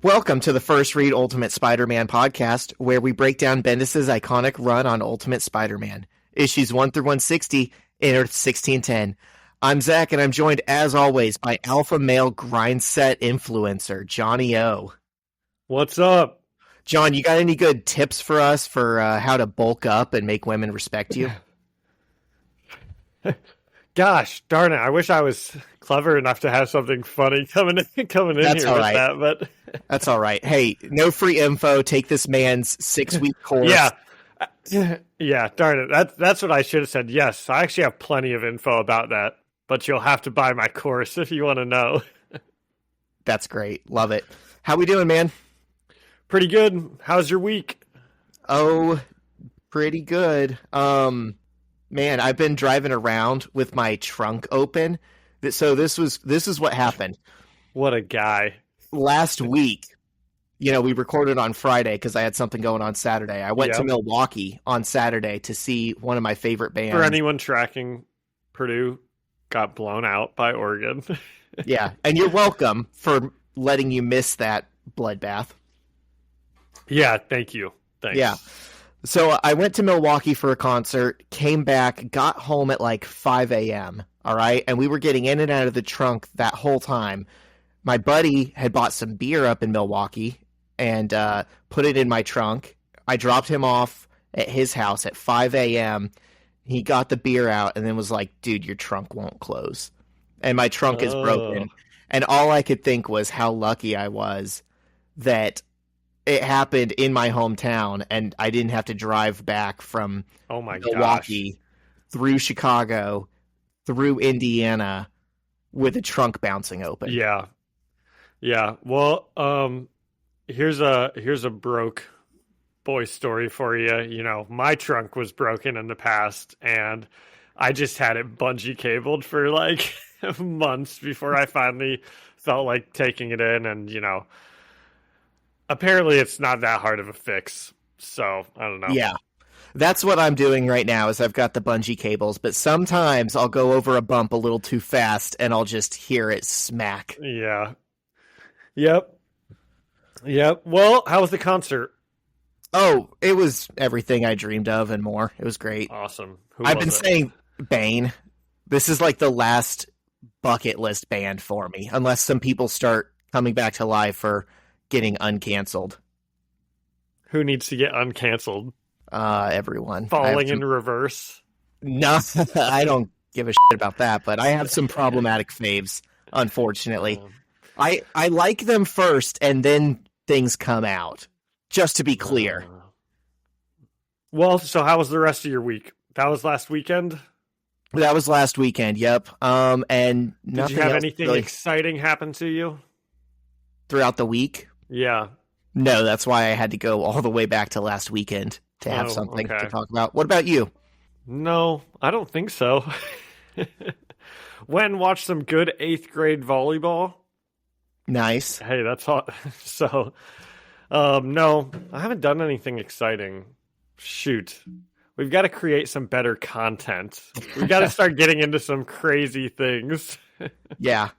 Welcome to the First Read Ultimate Spider-Man podcast, where we break down Bendis' iconic run on Ultimate Spider-Man. Issues 1 through 160, in Earth 1610. I'm Zach, and I'm joined, as always, by alpha male grind set influencer, Johnny O. What's up? John, you got any good tips for us for how to bulk up and make women respect you? Gosh, darn it. I wish I was clever enough to have something funny coming in That's here all with right. that, but That's all right. Hey, no free info. Take this man's 6-week course. Yeah, darn it. That's what I should have said. Yes, I actually have plenty of info about that, but you'll have to buy my course if you want to know. That's great. Love it. How we doing, man? Pretty good. How's your week? Oh, pretty good. Man, I've been driving around with my trunk open. So this is what happened. What a guy. Last week, we recorded on Friday because I had something going on Saturday. I went to Milwaukee on Saturday to see one of my favorite bands. For anyone tracking, Purdue got blown out by Oregon. Yeah, and you're welcome for letting you miss that bloodbath. Yeah, thank you. Thanks. Yeah. So I went to Milwaukee for a concert, came back, got home at like 5 a.m., all right? And we were getting in and out of the trunk that whole time. My buddy had bought some beer up in Milwaukee and put it in my trunk. I dropped him off at his house at 5 a.m. He got the beer out and then was like, dude, your trunk won't close. And my trunk is broken. And all I could think was how lucky I was that it happened in my hometown, and I didn't have to drive back from Milwaukee through Chicago, through Indiana, with a trunk bouncing open. Yeah. Well, here's a broke boy story for you. My trunk was broken in the past, and I just had it bungee cabled for like months before I finally felt like taking it in, and apparently it's not that hard of a fix, so I don't know. Yeah, that's what I'm doing right now is I've got the bungee cables, but sometimes I'll go over a bump a little too fast and I'll just hear it smack. Yeah. Yep. Well, how was the concert? Oh, it was everything I dreamed of and more. It was great. Awesome. I've been saying Bane. This is like the last bucket list band for me, unless some people start coming back to life or getting uncanceled. Who needs to get uncanceled? Everyone. Falling in reverse? No, I don't give a shit about that, but I have some problematic faves, unfortunately. I like them first, and then things come out, just to be clear. Well, so how was the rest of your week? That was last weekend? That was last weekend, yep. And did you have anything really exciting happen to you? Throughout the week? Yeah. No, that's why I had to go all the way back to last weekend to have something to talk about. What about you? No, I don't think so. Went and watched some good 8th grade volleyball. Nice. Hey, that's hot. So, no, I haven't done anything exciting. Shoot. We've got to create some better content. We've got to start getting into some crazy things. Yeah.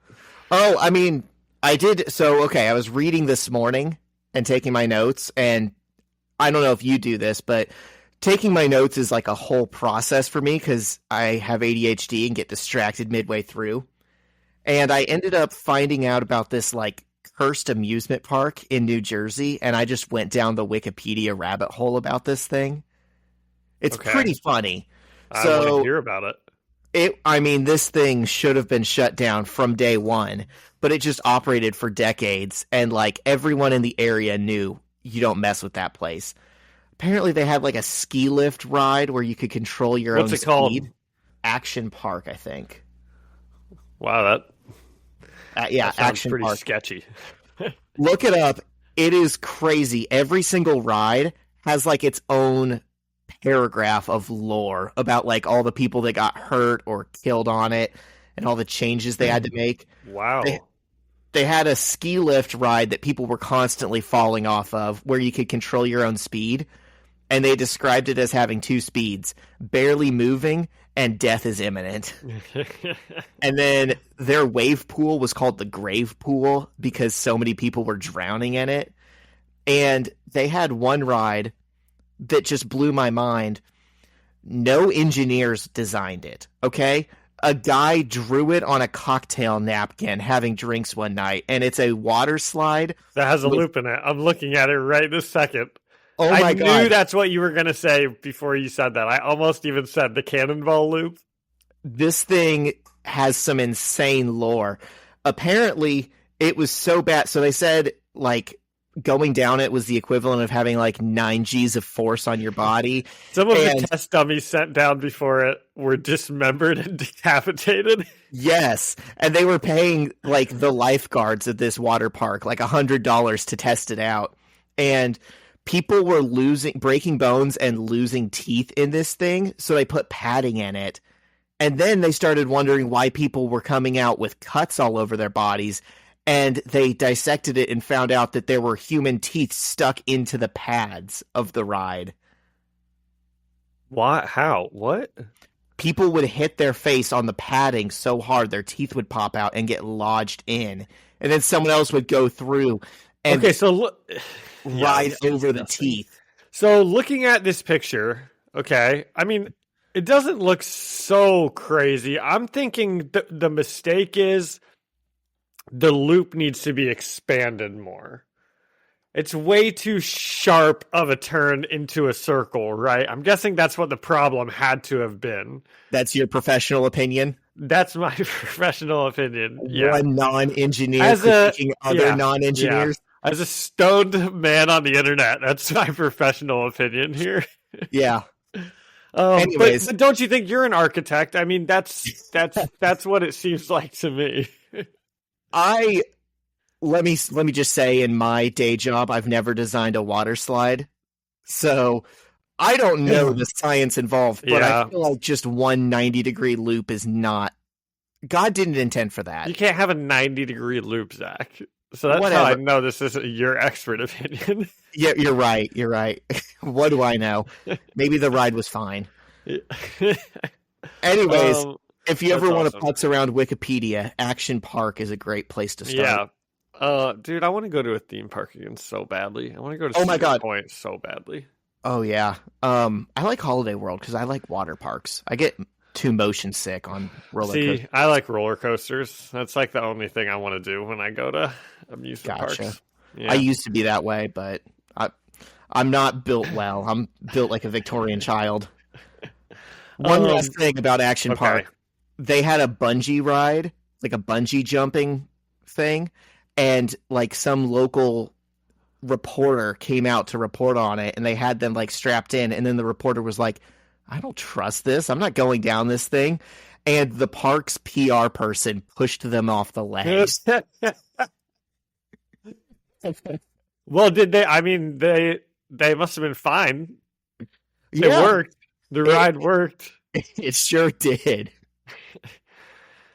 Oh, I mean, I did. So, okay, I was reading this morning and taking my notes, and I don't know if you do this, but taking my notes is like a whole process for me because I have ADHD and get distracted midway through. And I ended up finding out about this like cursed amusement park in New Jersey, and I just went down the Wikipedia rabbit hole about this thing. It's pretty funny. I want to hear about it. This thing should have been shut down from day one, but it just operated for decades, and like everyone in the area knew you don't mess with that place. Apparently they had like a ski lift ride where you could control your own speed. What's it called? Action Park, I think. Wow, that sounds Action pretty Park. sketchy. Look it up. It is crazy. Every single ride has like its own paragraph of lore about like all the people that got hurt or killed on it and all the changes they had to make. Wow. They had a ski lift ride that people were constantly falling off of where you could control your own speed. and they described it as having two speeds: barely moving and death is imminent. And then their wave pool was called the grave pool because so many people were drowning in it. And they had one ride that just blew my mind. No engineers designed it, okay? A guy drew it on a cocktail napkin having drinks one night, and it's a water slide that has a loop in it. I'm looking at it right this second. Oh my God. I knew that's what you were going to say before you said that. I almost even said the cannonball loop. This thing has some insane lore. Apparently, it was so bad. So they said, like, going down it was the equivalent of having, like, 9 Gs of force on your body. Some of the test dummies sent down before it were dismembered and decapitated. Yes. And they were paying, like, the lifeguards at this water park, like, $100 to test it out. And people were breaking bones and losing teeth in this thing, so they put padding in it. And then they started wondering why people were coming out with cuts all over their bodies, and they dissected it and found out that there were human teeth stuck into the pads of the ride. What? How? What? People would hit their face on the padding so hard their teeth would pop out and get lodged in. And then someone else would go through and ride over the teeth. So looking at this picture, okay, I mean, it doesn't look so crazy. I'm thinking the mistake is the loop needs to be expanded more. It's way too sharp of a turn into a circle, right? I'm guessing that's what the problem had to have been. That's your professional opinion? That's my professional opinion. Yeah. One non-engineer critiquing other non-engineers. Yeah. As a stoned man on the internet, that's my professional opinion here. Yeah. Anyways, but don't you think you're an architect? I mean, that's what it seems like to me. Let me just say, in my day job, I've never designed a water slide, so I don't know the science involved. But I feel like just one 90-degree loop is not. God didn't intend for that. You can't have a 90-degree loop, Zach. So that's how I know this isn't your expert opinion. Yeah, you're right. You're right. What do I know? Maybe the ride was fine. Anyways, if you ever want to putz around Wikipedia, Action Park is a great place to start. Yeah. Dude, I want to go to a theme park again so badly. I want to go to Cedar Point so badly. Oh, yeah. I like Holiday World because I like water parks. I get too motion sick on roller coasters. I like roller coasters. That's like the only thing I want to do when I go to amusement parks. Yeah. I used to be that way, but I'm not built well. I'm built like a Victorian child. One last thing about Action Park. They had a bungee ride, like a bungee jumping thing, and like some local reporter came out to report on it, and they had them like strapped in, and then the reporter was like, I don't trust this. I'm not going down this thing. And the park's PR person pushed them off the ledge. Well, did they? I mean, they must have been fine. It worked. The ride worked. It sure did.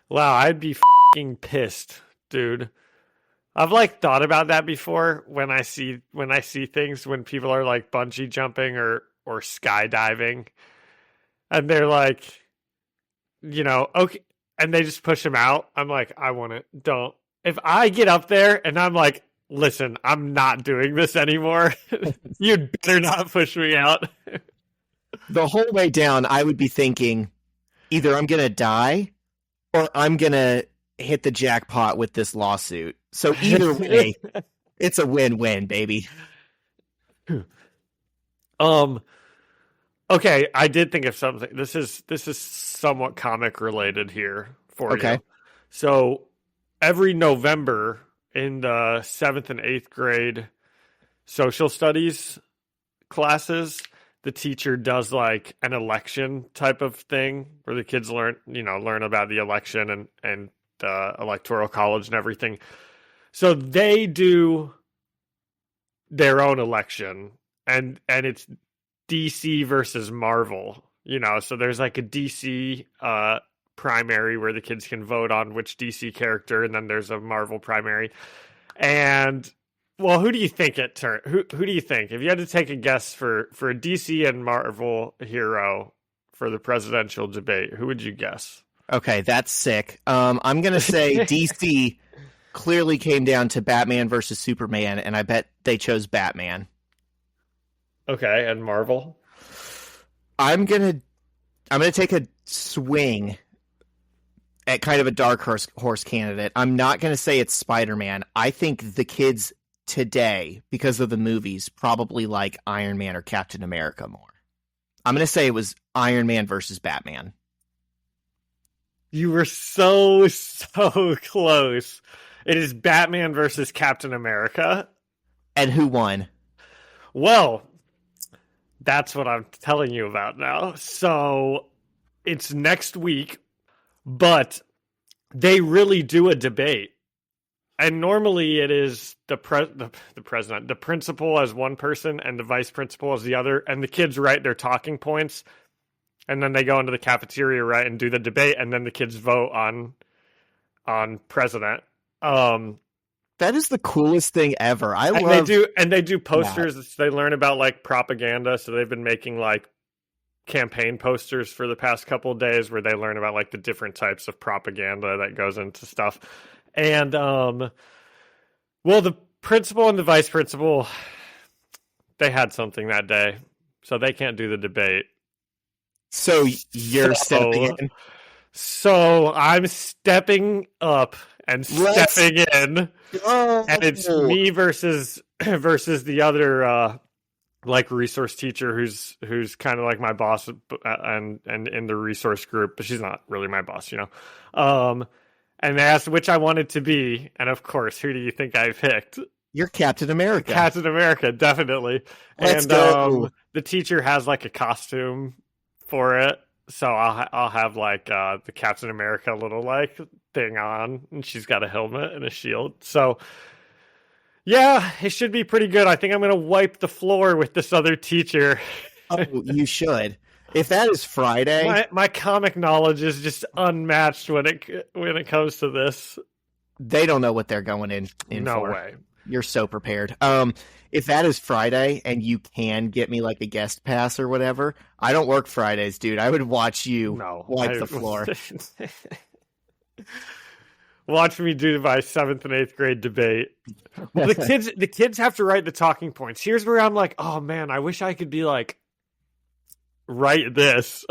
Wow, I'd be f***ing pissed, dude. I've like thought about that before when I see things when people are like bungee jumping or skydiving, and they're like, okay, and they just push them out. I'm like, I want it. Don't. If I get up there and I'm like, listen, I'm not doing this anymore. You'd better not push me out. The whole way down, I would be thinking, either I'm going to die or I'm going to hit the jackpot with this lawsuit. So either way, it's a win-win, baby. Okay, I did think of something. This is somewhat comic related here for you. So every November in the 7th and 8th grade social studies classes, the teacher does like an election type of thing where the kids learn about the election and the electoral college and everything. So they do their own election and it's DC versus Marvel, so there's like a DC primary where the kids can vote on which DC character, and then there's a Marvel primary. And Well, who do you think it turned? Who do you think? If you had to take a guess for a DC and Marvel hero for the presidential debate, who would you guess? Okay, that's sick. I'm gonna say DC clearly came down to Batman versus Superman, and I bet they chose Batman. Okay, and Marvel? I'm gonna take a swing at kind of a dark horse candidate. I'm not gonna say it's Spider-Man. I think the kids today, because of the movies, probably like Iron Man or Captain America more. I'm gonna say it was Iron Man versus Batman. You were so close. It is Batman versus Captain America. And who won? Well, that's what I'm telling you about now. So it's next week, but they really do a debate. And normally it is the president, the principal as one person and the vice principal as the other. And the kids write their talking points. And then they go into the cafeteria, right, and do the debate. And then the kids vote on president. That is the coolest thing ever. They do posters. That. They learn about like propaganda. So they've been making like campaign posters for the past couple of days where they learn about like the different types of propaganda that goes into stuff. And well, the principal and the vice principal, they had something that day, so they can't do the debate. So you're stepping in. So I'm stepping up and stepping in, and it's me versus the other like resource teacher who's kind of like my boss and in the resource group, but she's not really my boss, you know. And they asked which I wanted to be, and of course, who do you think I picked? You're Captain America. Captain America, definitely. Let's go. The teacher has like a costume for it. So I'll have like the Captain America little like thing on, and she's got a helmet and a shield. So yeah, it should be pretty good. I think I'm gonna wipe the floor with this other teacher. Oh, you should. If that is Friday, my comic knowledge is just unmatched when it comes to this. They don't know what they're going in no for. Way. You're so prepared. If that is Friday and you can get me like a guest pass or whatever, I don't work Fridays, dude. I would watch you wipe the floor. Watch me do my 7th and 8th grade debate. Well, the kids have to write the talking points. Here's where I'm like, oh man, I wish I could be like, write this,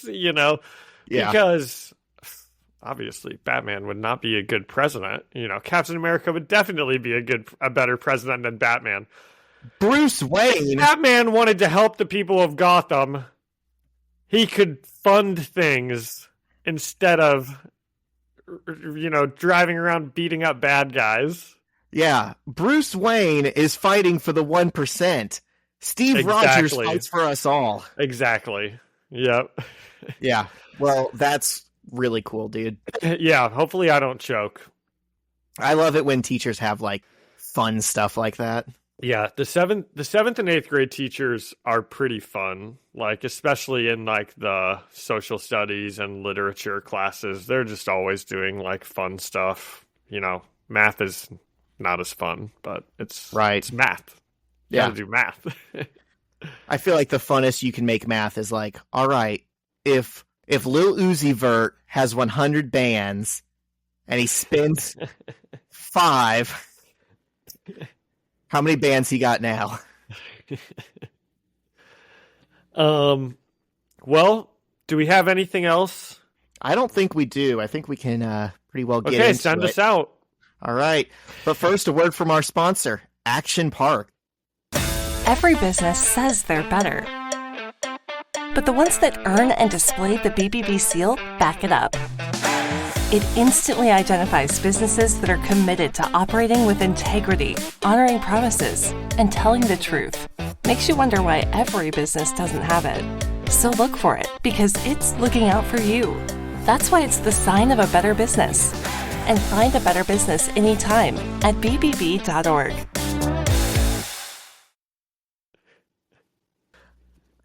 you know? Yeah. Because obviously Batman would not be a good president. You know, Captain America would definitely be a better president than Batman. Bruce Wayne. Batman wanted to help the people of Gotham. He could fund things instead of, you know, driving around beating up bad guys. Yeah. Bruce Wayne is fighting for the 1%. Steve Rogers fights for us all. Exactly. Yep. Yeah. Well, that's really cool, dude. Yeah. Hopefully I don't choke. I love it when teachers have like fun stuff like that. Yeah. The 7th and 8th grade teachers are pretty fun. Like, especially in like the social studies and literature classes, they're just always doing like fun stuff. You know, math is not as fun, but it's math. You gotta do math. I feel like the funnest you can make math is like, all right, if Lil Uzi Vert has 100 bands and he spins 5, how many bands he got now? Well, do we have anything else? I don't think we do. I think we can pretty well get into it. Okay, send us out. All right. But first, a word from our sponsor, Action Park. Every business says they're better. But the ones that earn and display the BBB seal back it up. It instantly identifies businesses that are committed to operating with integrity, honoring promises, and telling the truth. Makes you wonder why every business doesn't have it. So look for it, because it's looking out for you. That's why it's the sign of a better business. And find a better business anytime at bbb.org.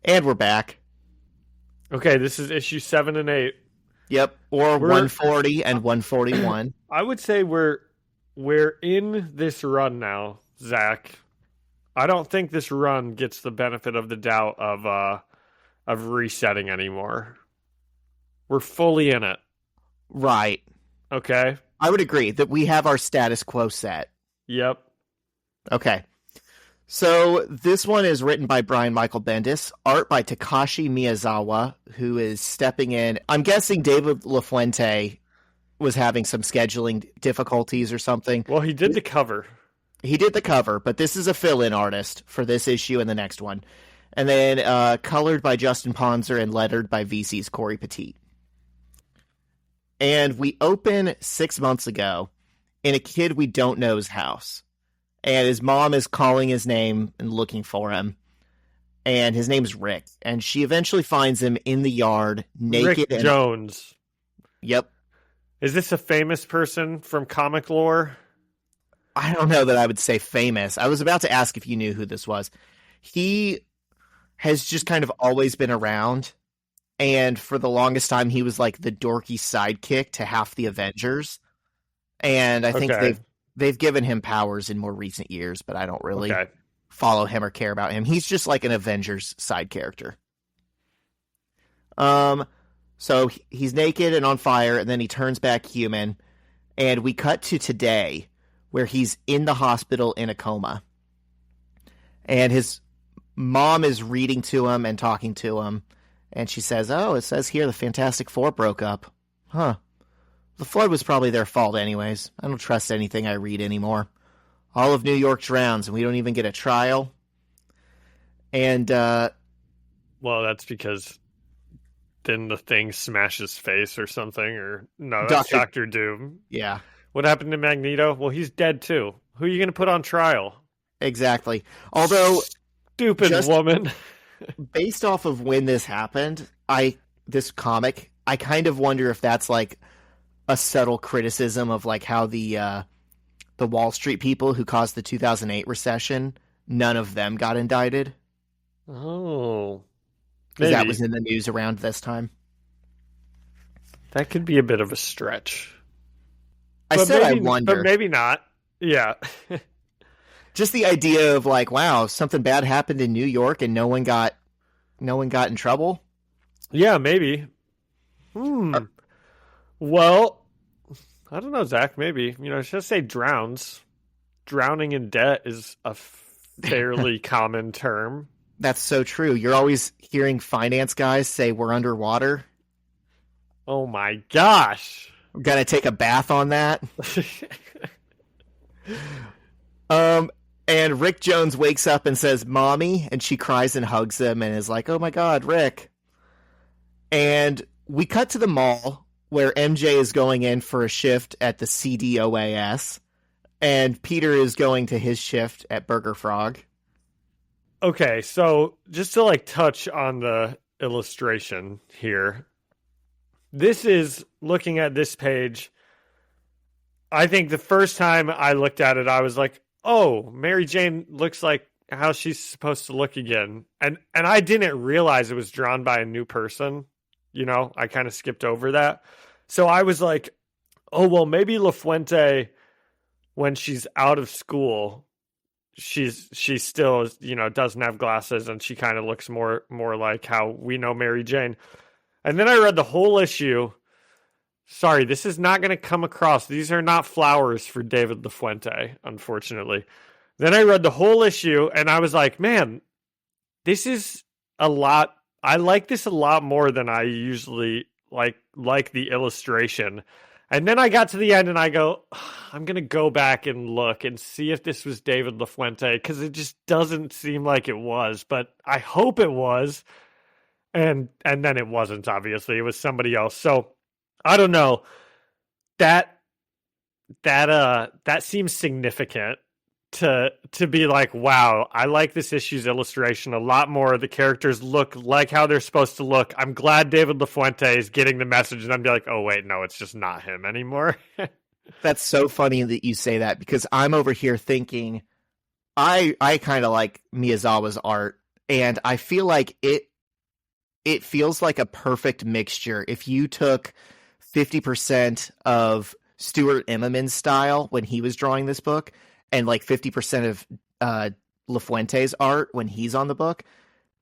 And we're back. Okay, this is issue 7 and 8. Yep, or 140 and 141. I would say we're we're in this run now, Zach. I don't think this run gets the benefit of the doubt of resetting anymore. We're fully in it. Right. Okay. I would agree that we have our status quo set. Yep. Okay. So this one is written by Brian Michael Bendis, art by Takashi Miyazawa, who is stepping in. I'm guessing David LaFuente was having some scheduling difficulties or something. Well, he did the cover. He did the cover, but this is a fill-in artist for this issue and the next one. And then colored by Justin Ponzer and lettered by VC's Corey Petit. And we open 6 months ago in a kid we don't know's house. And his mom is calling his name and looking for him. And his name's Rick. And she eventually finds him in the yard, naked. Rick Jones. Yep. Is this a famous person from comic lore? I don't know that I would say famous. I was about to ask if you knew who this was. He has just kind of always been around. And for the longest time, he was like the dorky sidekick to half the Avengers. And I think they've given him powers in more recent years, but I don't really follow him or care about him. He's just like an Avengers side character. So he's naked and on fire, and then he turns back human. And we cut to today, where he's in the hospital in a coma. And his mom is reading to him and talking to him. And she says, "Oh, it says here the Fantastic Four broke up. Huh. The flood was probably their fault anyways. I don't trust anything I read anymore. All of New York drowns, and we don't even get a trial." And, well, that's because then the Thing smashed his face or something, or no, that's Dr. Doom. Yeah. What happened to Magneto? Well, he's dead too. Who are you going to put on trial? Exactly. Although, stupid woman. Based off of when this happened, this comic, I kind of wonder if that's like a subtle criticism of like how the Wall Street people who caused the 2008 recession, none of them got indicted. Oh, because that was in the news around this time. That could be a bit of a stretch. I wonder, but maybe not. Yeah. Just the idea of like, wow, something bad happened in New York and no one got in trouble. Yeah, maybe. Well, I don't know, Zach. Maybe, just say drowns. Drowning in debt is a fairly common term. That's so true. You're always hearing finance guys say we're underwater. Oh my gosh. I'm gonna take a bath on that. And Rick Jones wakes up and says, "Mommy," and she cries and hugs him and is like, "Oh my God, Rick." And we cut to the mall where MJ is going in for a shift at the CDOAS, and Peter is going to his shift at Burger Frog. Okay, so just to like touch on the illustration here, this is looking at this page. I think the first time I looked at it, I was like, "Oh, Mary Jane looks like how she's supposed to look again." And I didn't realize it was drawn by a new person. I kind of skipped over that. So I was like, "Oh, well, maybe LaFuente, when she's out of school, she's still, doesn't have glasses and she kind of looks more like how we know Mary Jane." And then I read the whole issue. Sorry, this is not going to come across. These are not flowers for David LaFuente, unfortunately. Then I read the whole issue, and I was like, man, this is a lot. I like this a lot more than I usually like the illustration. And then I got to the end, and I go, I'm going to go back and look and see if this was David LaFuente, because it just doesn't seem like it was. But I hope it was. And then it wasn't, obviously. It was somebody else. So I don't know. That seems significant to be like, wow, I like this issue's illustration a lot more. The characters look like how they're supposed to look. I'm glad David LaFuente is getting the message, and I'm be like, oh wait, no, it's just not him anymore. That's so funny that you say that, because I'm over here thinking I kind of like Miyazawa's art, and I feel like it feels like a perfect mixture. If you took 50% of Stuart Immonen style when he was drawing this book, and like 50% of LaFuente's art when he's on the book,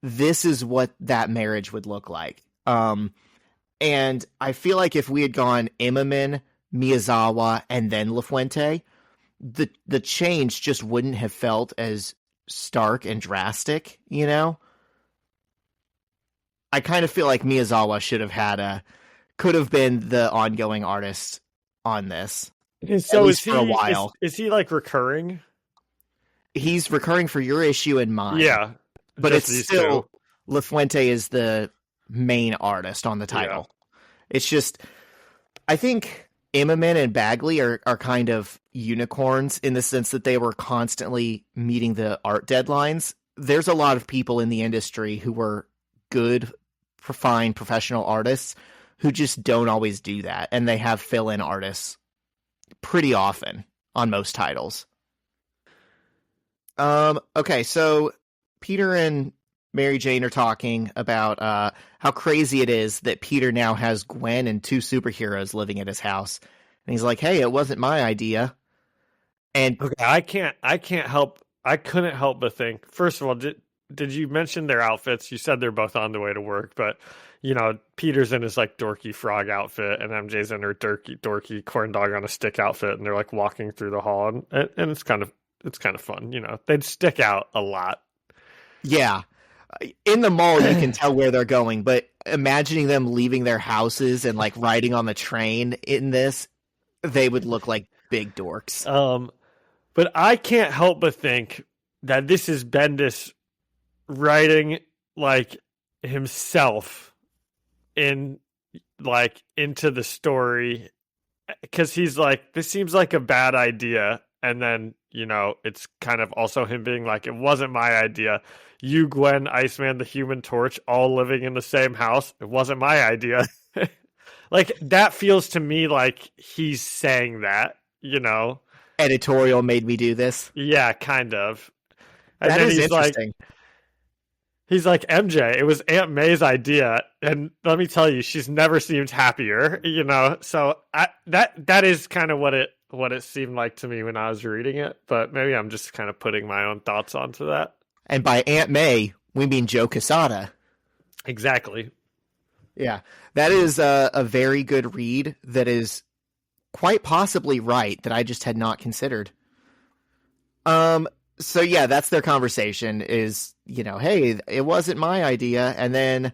this is what that marriage would look like. And I feel like if we had gone Immonen, Miyazawa, and then LaFuente, the change just wouldn't have felt as stark and drastic, you know? I kind of feel like Miyazawa could have been the ongoing artist on this. So for a while. Is he like recurring? He's recurring for your issue and mine. Yeah. But it's still LaFuente is the main artist on the title. Yeah. It's just, I think Immonen and Bagley are kind of unicorns in the sense that they were constantly meeting the art deadlines. There's a lot of people in the industry who were good, fine professional artists who just don't always do that. And they have fill-in artists pretty often on most titles. Okay, so Peter and Mary Jane are talking about how crazy it is that Peter now has Gwen and 2 superheroes living at his house. And he's like, hey, it wasn't my idea. And okay, I couldn't help but think, first of all, did you mention their outfits? You said they're both on the way to work, but you know, Peter's in his like dorky frog outfit and MJ's in her dorky corn dog on a stick outfit, and they're like walking through the hall, and it's kind of fun, you know. They'd stick out a lot. Yeah. In the mall, you can tell where they're going, but imagining them leaving their houses and like riding on the train in this, they would look like big dorks. But I can't help but think that this is Bendis writing like himself into the story, because he's like, this seems like a bad idea, and then, you know, it's kind of also him being like, it wasn't my idea. You, Gwen, Iceman, the Human Torch, all living in the same house. It wasn't my idea. Like, that feels to me like he's saying that, you know? Editorial made me do this. Yeah, kind of. And that then is he's interesting. He's like, MJ, it was Aunt May's idea, and let me tell you, she's never seemed happier, you know? So that is kind of what it seemed like to me when I was reading it, but maybe I'm just kind of putting my own thoughts onto that. And by Aunt May, we mean Joe Quesada. Exactly. Yeah, that is a very good read that is quite possibly right, that I just had not considered. So yeah, that's their conversation is, you know, hey, it wasn't my idea. And then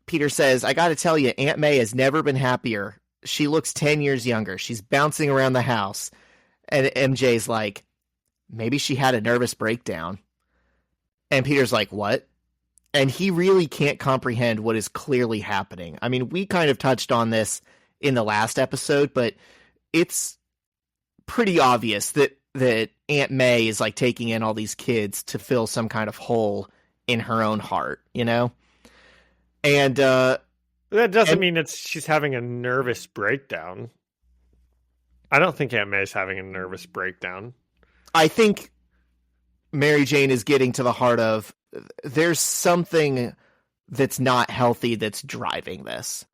Peter says, I got to tell you, Aunt May has never been happier. She looks 10 years younger. She's bouncing around the house. And MJ's like, maybe she had a nervous breakdown. And Peter's like, what? And he really can't comprehend what is clearly happening. I mean, we kind of touched on this in the last episode, but it's pretty obvious that Aunt May is like taking in all these kids to fill some kind of hole in her own heart, you know? And that doesn't mean she's having a nervous breakdown. I don't think Aunt May's having a nervous breakdown. I think Mary Jane is getting to the heart of, there's something that's not healthy that's driving this.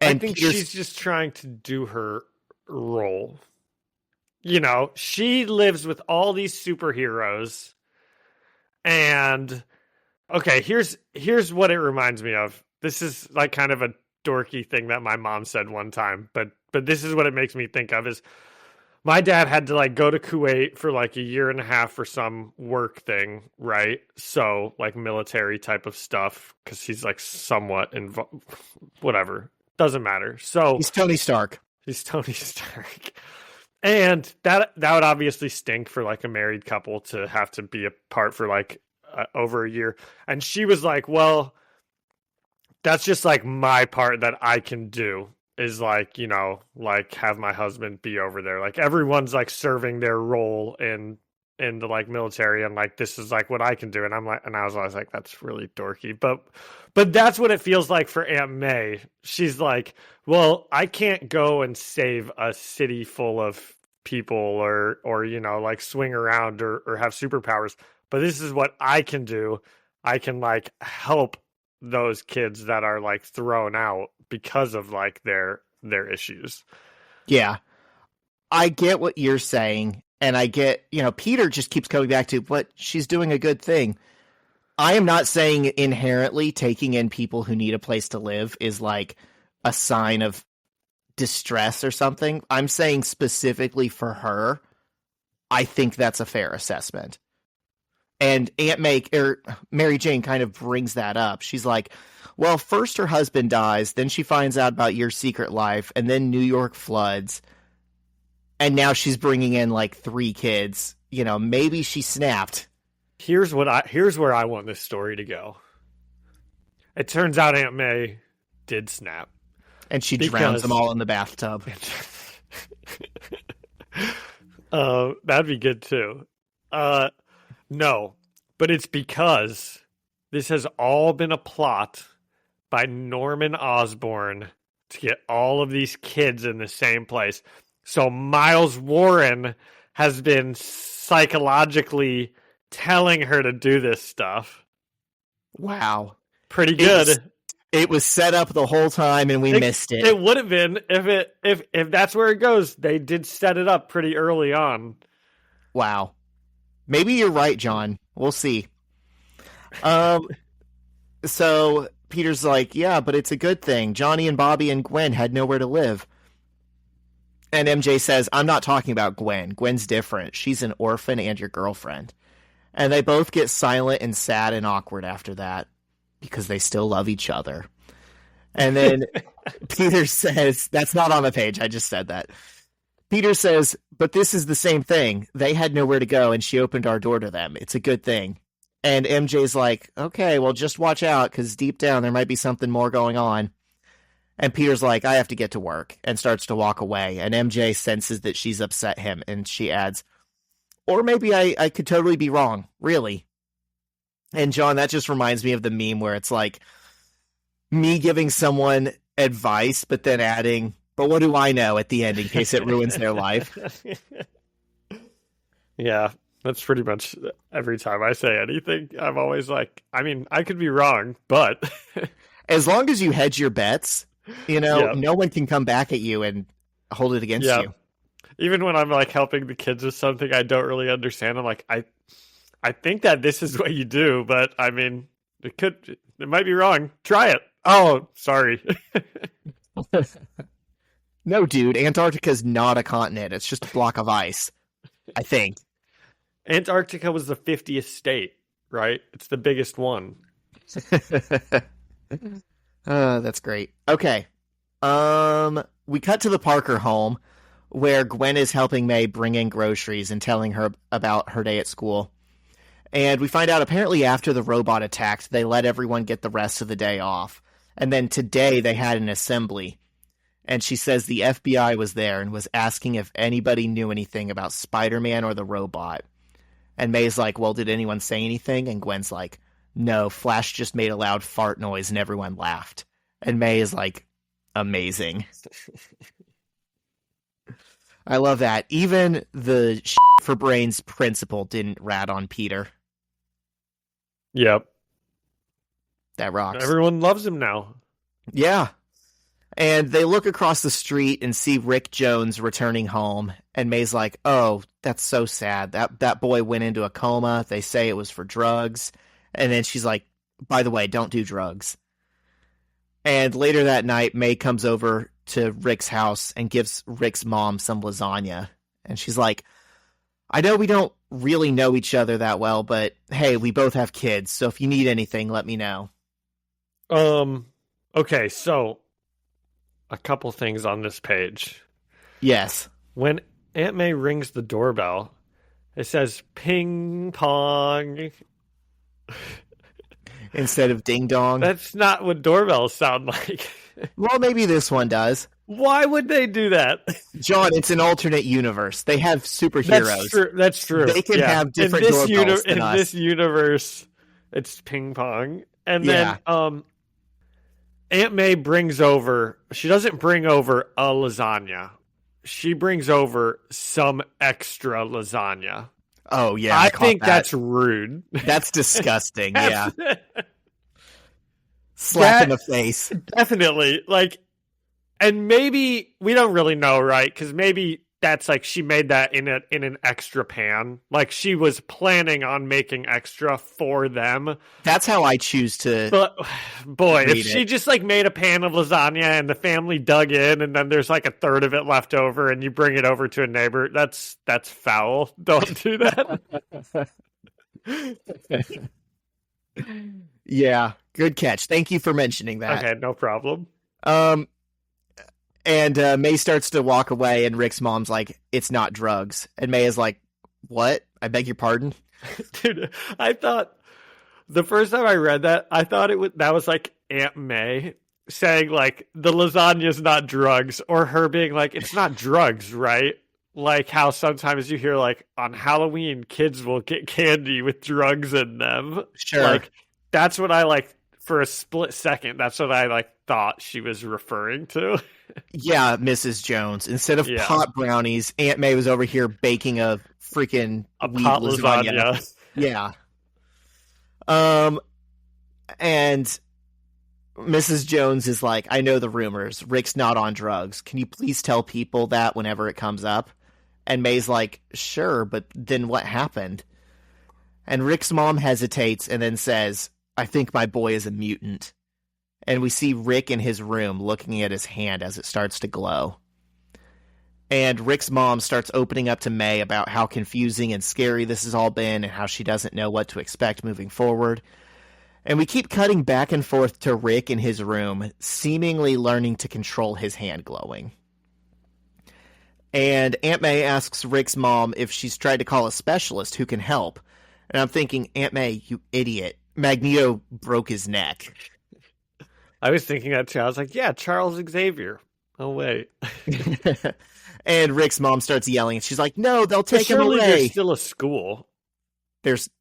And I think she's just trying to do her role. You know, she lives with all these superheroes, and okay, here's what it reminds me of. This is like kind of a dorky thing that my mom said one time, but this is what it makes me think of is my dad had to like go to Kuwait for like a year and a half for some work thing, right? So like military type of stuff, because he's like somewhat involved, whatever, doesn't matter. So he's Tony Stark. He's Tony Stark. And that would obviously stink for like a married couple to have to be apart for like over a year. And she was like, well, that's just like my part that I can do is like, you know, like have my husband be over there. Like everyone's like serving their role in the like military, and like this is like what I can do. And I'm like, and I was always like, that's really dorky. But that's what it feels like for Aunt May. She's like, well, I can't go and save a city full of people or you know, like swing around or have superpowers. But this is what I can do. I can like help those kids that are like thrown out because of like their issues. Yeah. I get what you're saying, and I get, Peter just keeps coming back to, but she's doing a good thing. I am not saying inherently taking in people who need a place to live is like a sign of distress or something. I'm saying specifically for her, I think that's a fair assessment. And Mary Jane kind of brings that up. She's like, well, first her husband dies, then she finds out about your secret life, and then New York floods. And now she's bringing in like 3 kids. Maybe she snapped. Here's where I want this story to go. It turns out Aunt May did snap. And she drowns them all in the bathtub. That'd be good too. No, but it's because this has all been a plot by Norman Osborn to get all of these kids in the same place. So Miles Warren has been psychologically telling her to do this stuff. Wow. Pretty good. It was set up the whole time and we missed it. It would have been if that's where it goes. They did set it up pretty early on. Wow. Maybe you're right, John. We'll see. So Peter's like, yeah, but it's a good thing. Johnny and Bobby and Gwen had nowhere to live. And MJ says, I'm not talking about Gwen. Gwen's different. She's an orphan and your girlfriend. And they both get silent and sad and awkward after that because they still love each other. And then Peter says, that's not on the page. I just said that. Peter says, but this is the same thing. They had nowhere to go and she opened our door to them. It's a good thing. And MJ's like, okay, well, just watch out because deep down there might be something more going on. And Peter's like, I have to get to work, and starts to walk away. And MJ senses that she's upset him, and she adds, or maybe I could totally be wrong, really. And John, that just reminds me of the meme where it's like me giving someone advice, but then adding, but what do I know at the end in case it ruins their life? Yeah, that's pretty much every time I say anything. I'm always like, I mean, I could be wrong, but... As long as you hedge your bets, Yep. No one can come back at you and hold it against you. Even when I'm like helping the kids with something I don't really understand, I'm like, I think that this is what you do, but I mean, it might be wrong. Try it. Oh, sorry. No, dude, Antarctica's not a continent. It's just a block of ice, I think. Antarctica was the 50th state, right? It's the biggest one. That's great. Okay. We cut to the Parker home where Gwen is helping May bring in groceries and telling her about her day at school. And we find out apparently after the robot attacked, they let everyone get the rest of the day off. And then today they had an assembly. And she says the FBI was there and was asking if anybody knew anything about Spider-Man or the robot. And May's like, well, did anyone say anything? And Gwen's like, no, Flash just made a loud fart noise and everyone laughed. And May is like, amazing. I love that. Even the for brains principal didn't rat on Peter. Yep. That rocks. Everyone loves him now. Yeah. And they look across the street and see Rick Jones returning home. And May's like, oh, that's so sad. That boy went into a coma. They say it was for drugs. And then she's like, by the way, don't do drugs. And later that night, May comes over to Rick's house and gives Rick's mom some lasagna. And she's like, I know we don't really know each other that well, but hey, we both have kids. So if you need anything, let me know. Okay, so a couple things on this page. Yes. When Aunt May rings the doorbell, it says ping pong. Instead of ding dong. That's not what doorbells sound like. Well, maybe this one does. Why would they do that? John, it's an alternate universe. They have superheroes. That's true. They can have different doorbells than us. In this universe, it's ping pong. And then Aunt May brings over... She doesn't bring over a lasagna. She brings over some extra lasagna. Oh, yeah. I think that's rude. That's disgusting, yeah. Slap in the face. Definitely. Like, and maybe, we don't really know, right? Because maybe that's like she made that in an extra pan. Like she was planning on making extra for them. That's how I choose to. But boy, if read she it. just like made a pan of lasagna and the family dug in and then there's like a third of it left over and you bring it over to a neighbor, that's foul. Don't do that. Yeah, good catch. Thank you for mentioning that. Okay, no problem. And May starts to walk away, and Rick's mom's like, "It's not drugs." And May is like, "What? I beg your pardon?" Dude, I thought the first time I read that, I thought that was like Aunt May saying like the lasagna's not drugs, or her being like, "It's not drugs, right?" Like how sometimes you hear like on Halloween kids will get candy with drugs in them. Sure. Like that's what I like for a split second. That's what I like thought she was referring to. Yeah, Mrs. Jones. Instead of pot brownies, Aunt May was over here baking a freaking pot lasagna. Yeah. And Mrs. Jones is like, "I know the rumors. Rick's not on drugs. Can you please tell people that whenever it comes up?" And May's like, "Sure, but then what happened?" And Rick's mom hesitates and then says, "I think my boy is a mutant." And we see Rick in his room looking at his hand as it starts to glow. And Rick's mom starts opening up to May about how confusing and scary this has all been and how she doesn't know what to expect moving forward. And we keep cutting back and forth to Rick in his room, seemingly learning to control his hand glowing. And Aunt May asks Rick's mom if she's tried to call a specialist who can help. And I'm thinking, Aunt May, you idiot. Magneto broke his neck. I was thinking that too. I was like, yeah, Charles Xavier. Oh, wait. And Rick's mom starts yelling. And she's like, "No, they'll take him surely away." There's still a school.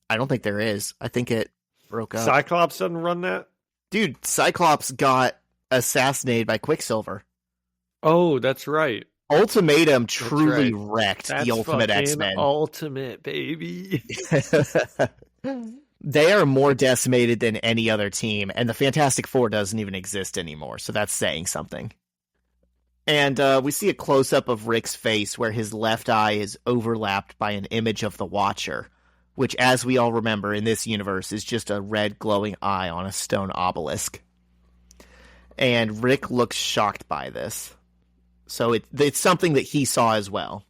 I don't think there is. I think it broke up. Cyclops doesn't run that? Dude, Cyclops got assassinated by Quicksilver. Oh, that's right. Ultimatum truly wrecked That's the Ultimate fucking X-Men. Ultimate, baby. They are more decimated than any other team, and the Fantastic Four doesn't even exist anymore, so that's saying something. And we see a close-up of Rick's face where his left eye is overlapped by an image of the Watcher, which, as we all remember, in this universe is just a red glowing eye on a stone obelisk. And Rick looks shocked by this. So it's something that he saw as well.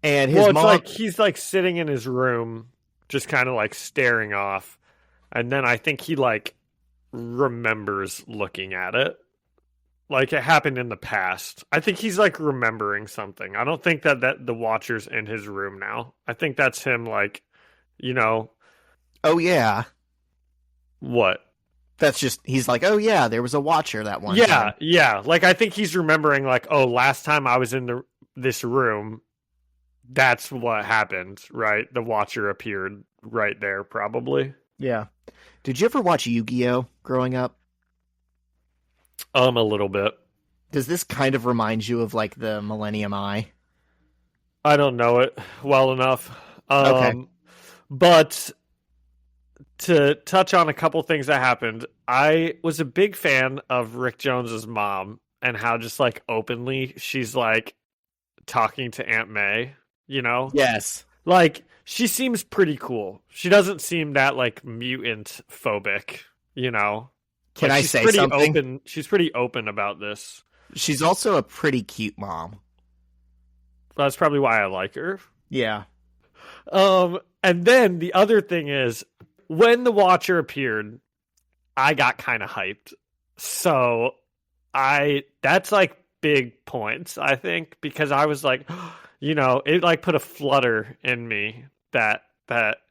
And his mom... like he's like sitting in his room, just kind of like staring off. And then I think he like remembers looking at it. Like it happened in the past. I think he's like remembering something. I don't think that the Watcher's in his room now. I think that's him like, you know. Oh, yeah. What? That's just, he's like, "Oh, yeah, there was a Watcher that one time." Yeah. Like, I think he's remembering, like, oh, last time I was in this room, that's what happened, right? The Watcher appeared right there, probably. Yeah. Did you ever watch Yu-Gi-Oh! Growing up? A little bit. Does this kind of remind you of, like, the Millennium Eye? I don't know it well enough. Okay. But... to touch on a couple things that happened, I was a big fan of Rick Jones's mom and how just like openly she's like talking to Aunt May, you know? Yes. Like she seems pretty cool. She doesn't seem that like mutant phobic, you know? Can like, I say something? She's pretty open about this. She's also a pretty cute mom. That's probably why I like her. Yeah. And then the other thing is, when the Watcher appeared, I got kind of hyped. So that's like big points, I think, because I was like, you know, it like put a flutter in me that,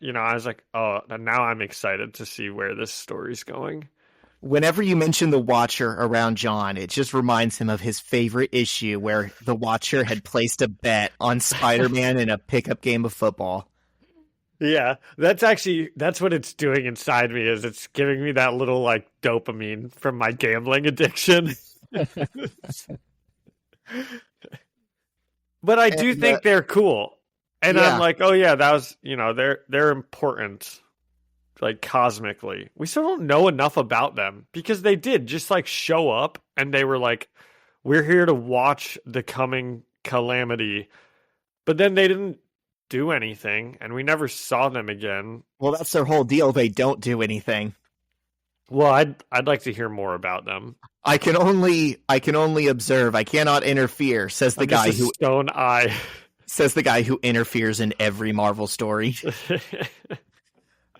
you know, I was like, oh, now I'm excited to see where this story's going. Whenever you mention the Watcher around John, it just reminds him of his favorite issue where the Watcher had placed a bet on Spider-Man in a pickup game of football. Yeah, that's what it's doing inside me, is it's giving me that little like dopamine from my gambling addiction. But I do think they're cool. And yeah. I'm like, oh yeah, that was, you know, they're important, like cosmically. We still don't know enough about them because they did just like show up and they were like, we're here to watch the coming calamity. But then they didn't do anything, and we never saw them again. Well, that's their whole deal. They don't do anything. Well, I'd like to hear more about them. I can only observe. I cannot interfere, says the guy who stone eye. Says the guy who interferes in every Marvel story.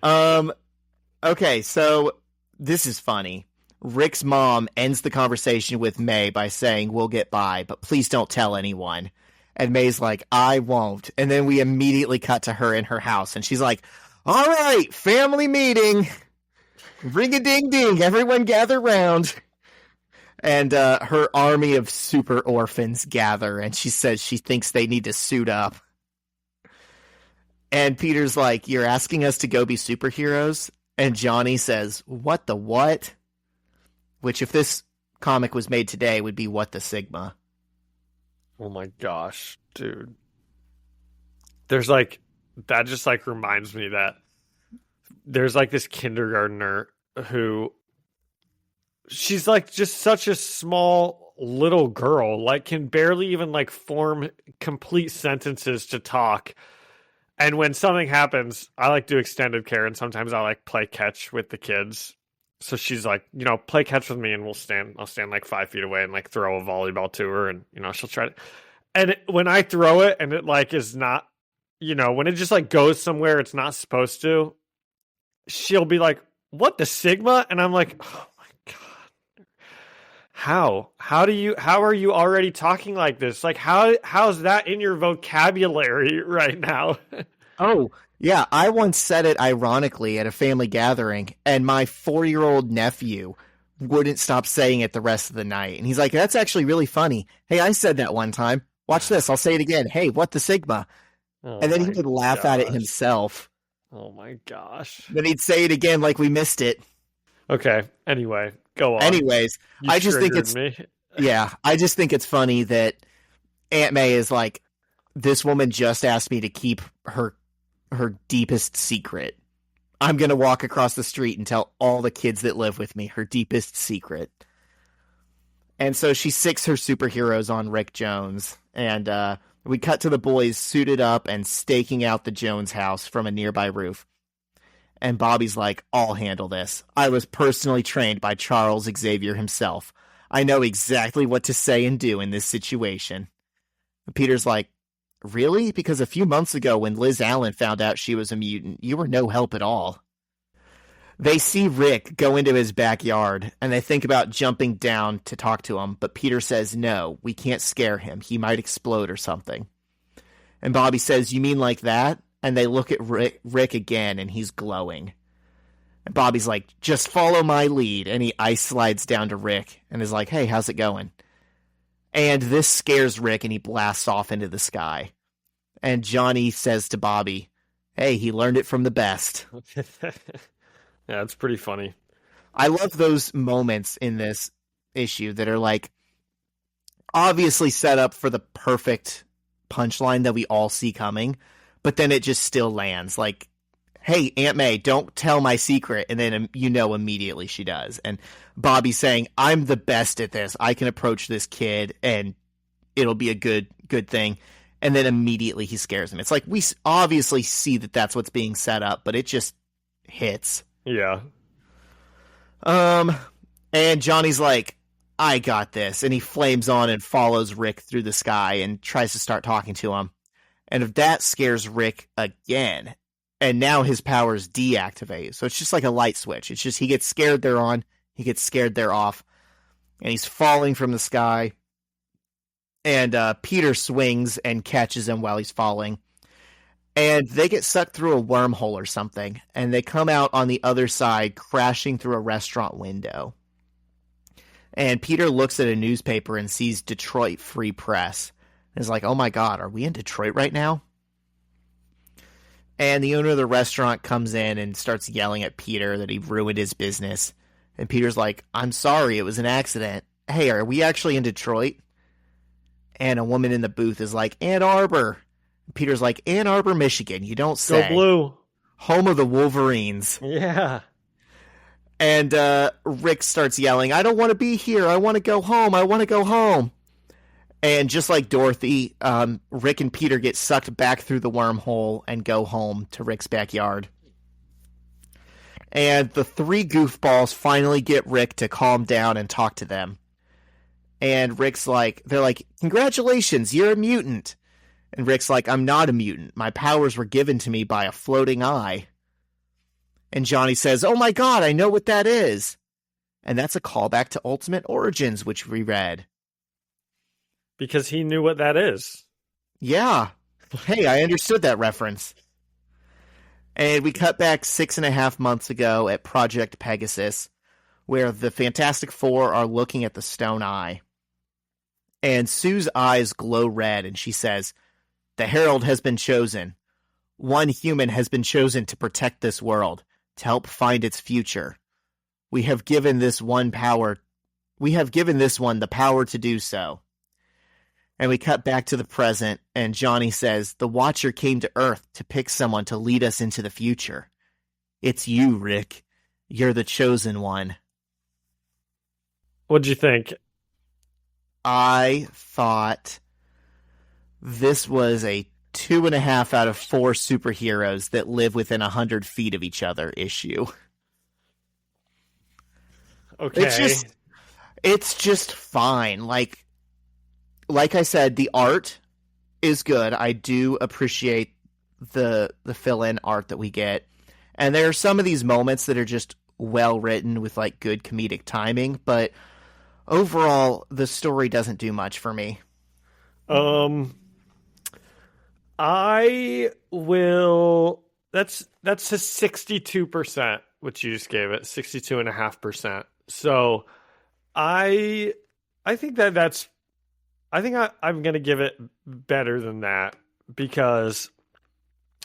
Okay, so this is funny. Rick's mom ends the conversation with May by saying, "We'll get by, but please don't tell anyone." And May's like, "I won't." And then we immediately cut to her in her house, and she's like, "All right, family meeting. Ring-a-ding-ding, everyone gather round." And her army of super orphans gather, and she says she thinks they need to suit up. And Peter's like, "You're asking us to go be superheroes?" And Johnny says, "What the what?" Which, if this comic was made today, would be "What the Sigma." Oh my gosh, dude. There's like, that just like reminds me that there's like this kindergartner who, she's like just such a small little girl, like can barely even like form complete sentences to talk. And when something happens, I like do extended care, and sometimes I like play catch with the kids. So she's like, play catch with me, and I'll stand like 5 feet away and like throw a volleyball to her, and she'll try to. And when I throw it and it like is not, when it just like goes somewhere it's not supposed to, she'll be like, "What the Sigma?" And I'm like, "Oh my God. How are you already talking like this? Like how's that in your vocabulary right now?" Oh, yeah, I once said it ironically at a family gathering, and my 4-year-old nephew wouldn't stop saying it the rest of the night. And he's like, "That's actually really funny. Hey, I said that one time. Watch this. I'll say it again. Hey, what the Sigma?" And then he would laugh at it himself. Oh my gosh. Then he'd say it again like we missed it. Okay. Anyway, go on. Anyways, I just think it's I just think it's funny that Aunt May is like, "This woman just asked me to keep her deepest secret. I'm going to walk across the street and tell all the kids that live with me her deepest secret." And so she sicks her superheroes on Rick Jones, and we cut to the boys suited up and staking out the Jones house from a nearby roof. And Bobby's like, "I'll handle this. I was personally trained by Charles Xavier himself. I know exactly what to say and do in this situation." And Peter's like, "Really? Because a few months ago when Liz Allen found out she was a mutant, you were no help at all." They see Rick go into his backyard, and they think about jumping down to talk to him, but Peter says, "No, we can't scare him. He might explode or something." And Bobby says, "You mean like that?" And they look at Rick again, and he's glowing. And Bobby's like, "Just follow my lead." And he ice slides down to Rick and is like, "Hey, how's it going?" And this scares Rick, and he blasts off into the sky. And Johnny says to Bobby, "Hey, he learned it from the best." Yeah, it's pretty funny. I love those moments in this issue that are like obviously set up for the perfect punchline that we all see coming, but then it just still lands. Like, "Hey, Aunt May, don't tell my secret." And then immediately she does. And Bobby saying, "I'm the best at this. I can approach this kid and it'll be a good thing." And then immediately he scares him. It's like we obviously see that that's what's being set up, but it just hits. Yeah. And Johnny's like, "I got this." And he flames on and follows Rick through the sky and tries to start talking to him. And if that scares Rick again, and now his powers deactivate. So it's just like a light switch. It's just he gets scared, they're on. He gets scared, they're off. And he's falling from the sky. And Peter swings and catches him while he's falling. And they get sucked through a wormhole or something. And they come out on the other side, crashing through a restaurant window. And Peter looks at a newspaper and sees Detroit Free Press. And is like, "Oh my God, are we in Detroit right now?" And the owner of the restaurant comes in and starts yelling at Peter that he ruined his business. And Peter's like, "I'm sorry, it was an accident. Hey, are we actually in Detroit?" And a woman in the booth is like, "Ann Arbor." Peter's like, "Ann Arbor, Michigan. You don't say. Go Blue. Home of the Wolverines." Yeah. And Rick starts yelling, "I don't want to be here. I want to go home. I want to go home." And just like Dorothy, Rick and Peter get sucked back through the wormhole and go home to Rick's backyard. And the three goofballs finally get Rick to calm down and talk to them. And Rick's like, they're like, congratulations, you're a mutant. And Rick's like, I'm not a mutant. My powers were given to me by a floating eye. And Johnny says, oh my god, I know what that is. And that's a callback to Ultimate Origins, which we read. Because he knew what that is. Yeah. Hey, I understood that reference. And we cut back 6.5 months ago at Project Pegasus, where the Fantastic Four are looking at the stone eye. And Sue's eyes glow red, and she says, the Herald has been chosen. One human has been chosen to protect this world, to help find its future. We have given this one the power to do so. And we cut back to the present, and Johnny says, the Watcher came to Earth to pick someone to lead us into the future. It's you, Rick. You're the chosen one. What'd you think? I thought this was a 2.5 out of 4 superheroes that live within 100 feet of each other issue. Okay. It's just fine. Like I said, the art is good. I do appreciate the fill-in art that we get. And there are some of these moments that are just well written with like good comedic timing, but overall the story doesn't do much for me. I will that's a 62%, which you just gave it, 62.5%. So I think that's I'm going to give it better than that, because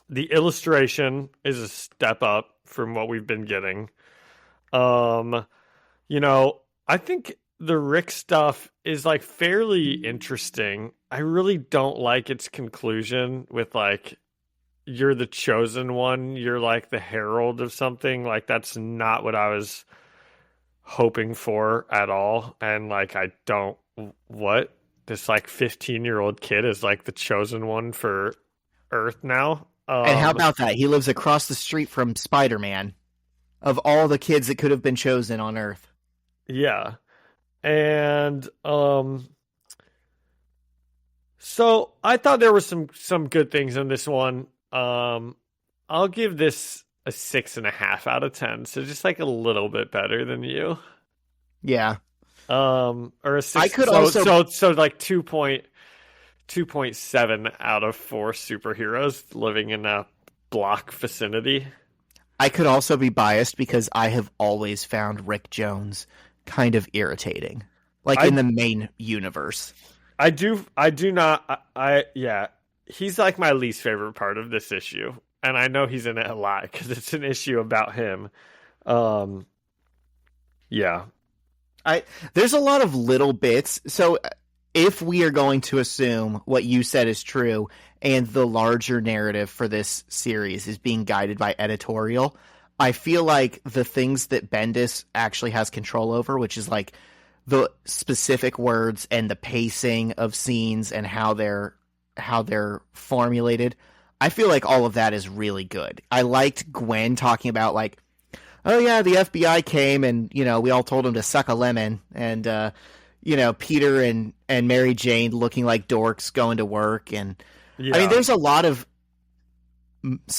the illustration is a step up from what we've been getting. I think the Rick stuff is like fairly interesting. I really don't like its conclusion with like, you're the chosen one, you're like the herald of something. Like, that's not what I was hoping for at all. And like, what? This like 15-year-old kid is like the chosen one for Earth now. And how about that? He lives across the street from Spider-Man, of all the kids that could have been chosen on Earth. Yeah. And so I thought there were some good things in this one. I'll give this a 6.5 out of 10. So just like a little bit better than you. Yeah. Or a 6. I could so like 2.7 out of 4 superheroes living in a block vicinity. I could also be biased because I have always found Rick Jones kind of irritating, like in the main universe. I do not. Yeah, he's like my least favorite part of this issue, and I know he's in it a lot because it's an issue about him. Yeah. There's a lot of little bits. So if we are going to assume what you said is true, and the larger narrative for this series is being guided by editorial, I feel like the things that Bendis actually has control over, which is like the specific words and the pacing of scenes and how they're formulated, I feel like all of that is really good. I liked Gwen talking about like, oh yeah, the FBI came and, we all told him to suck a lemon, and, Peter and Mary Jane looking like dorks going to work. And yeah. I mean, there's a lot of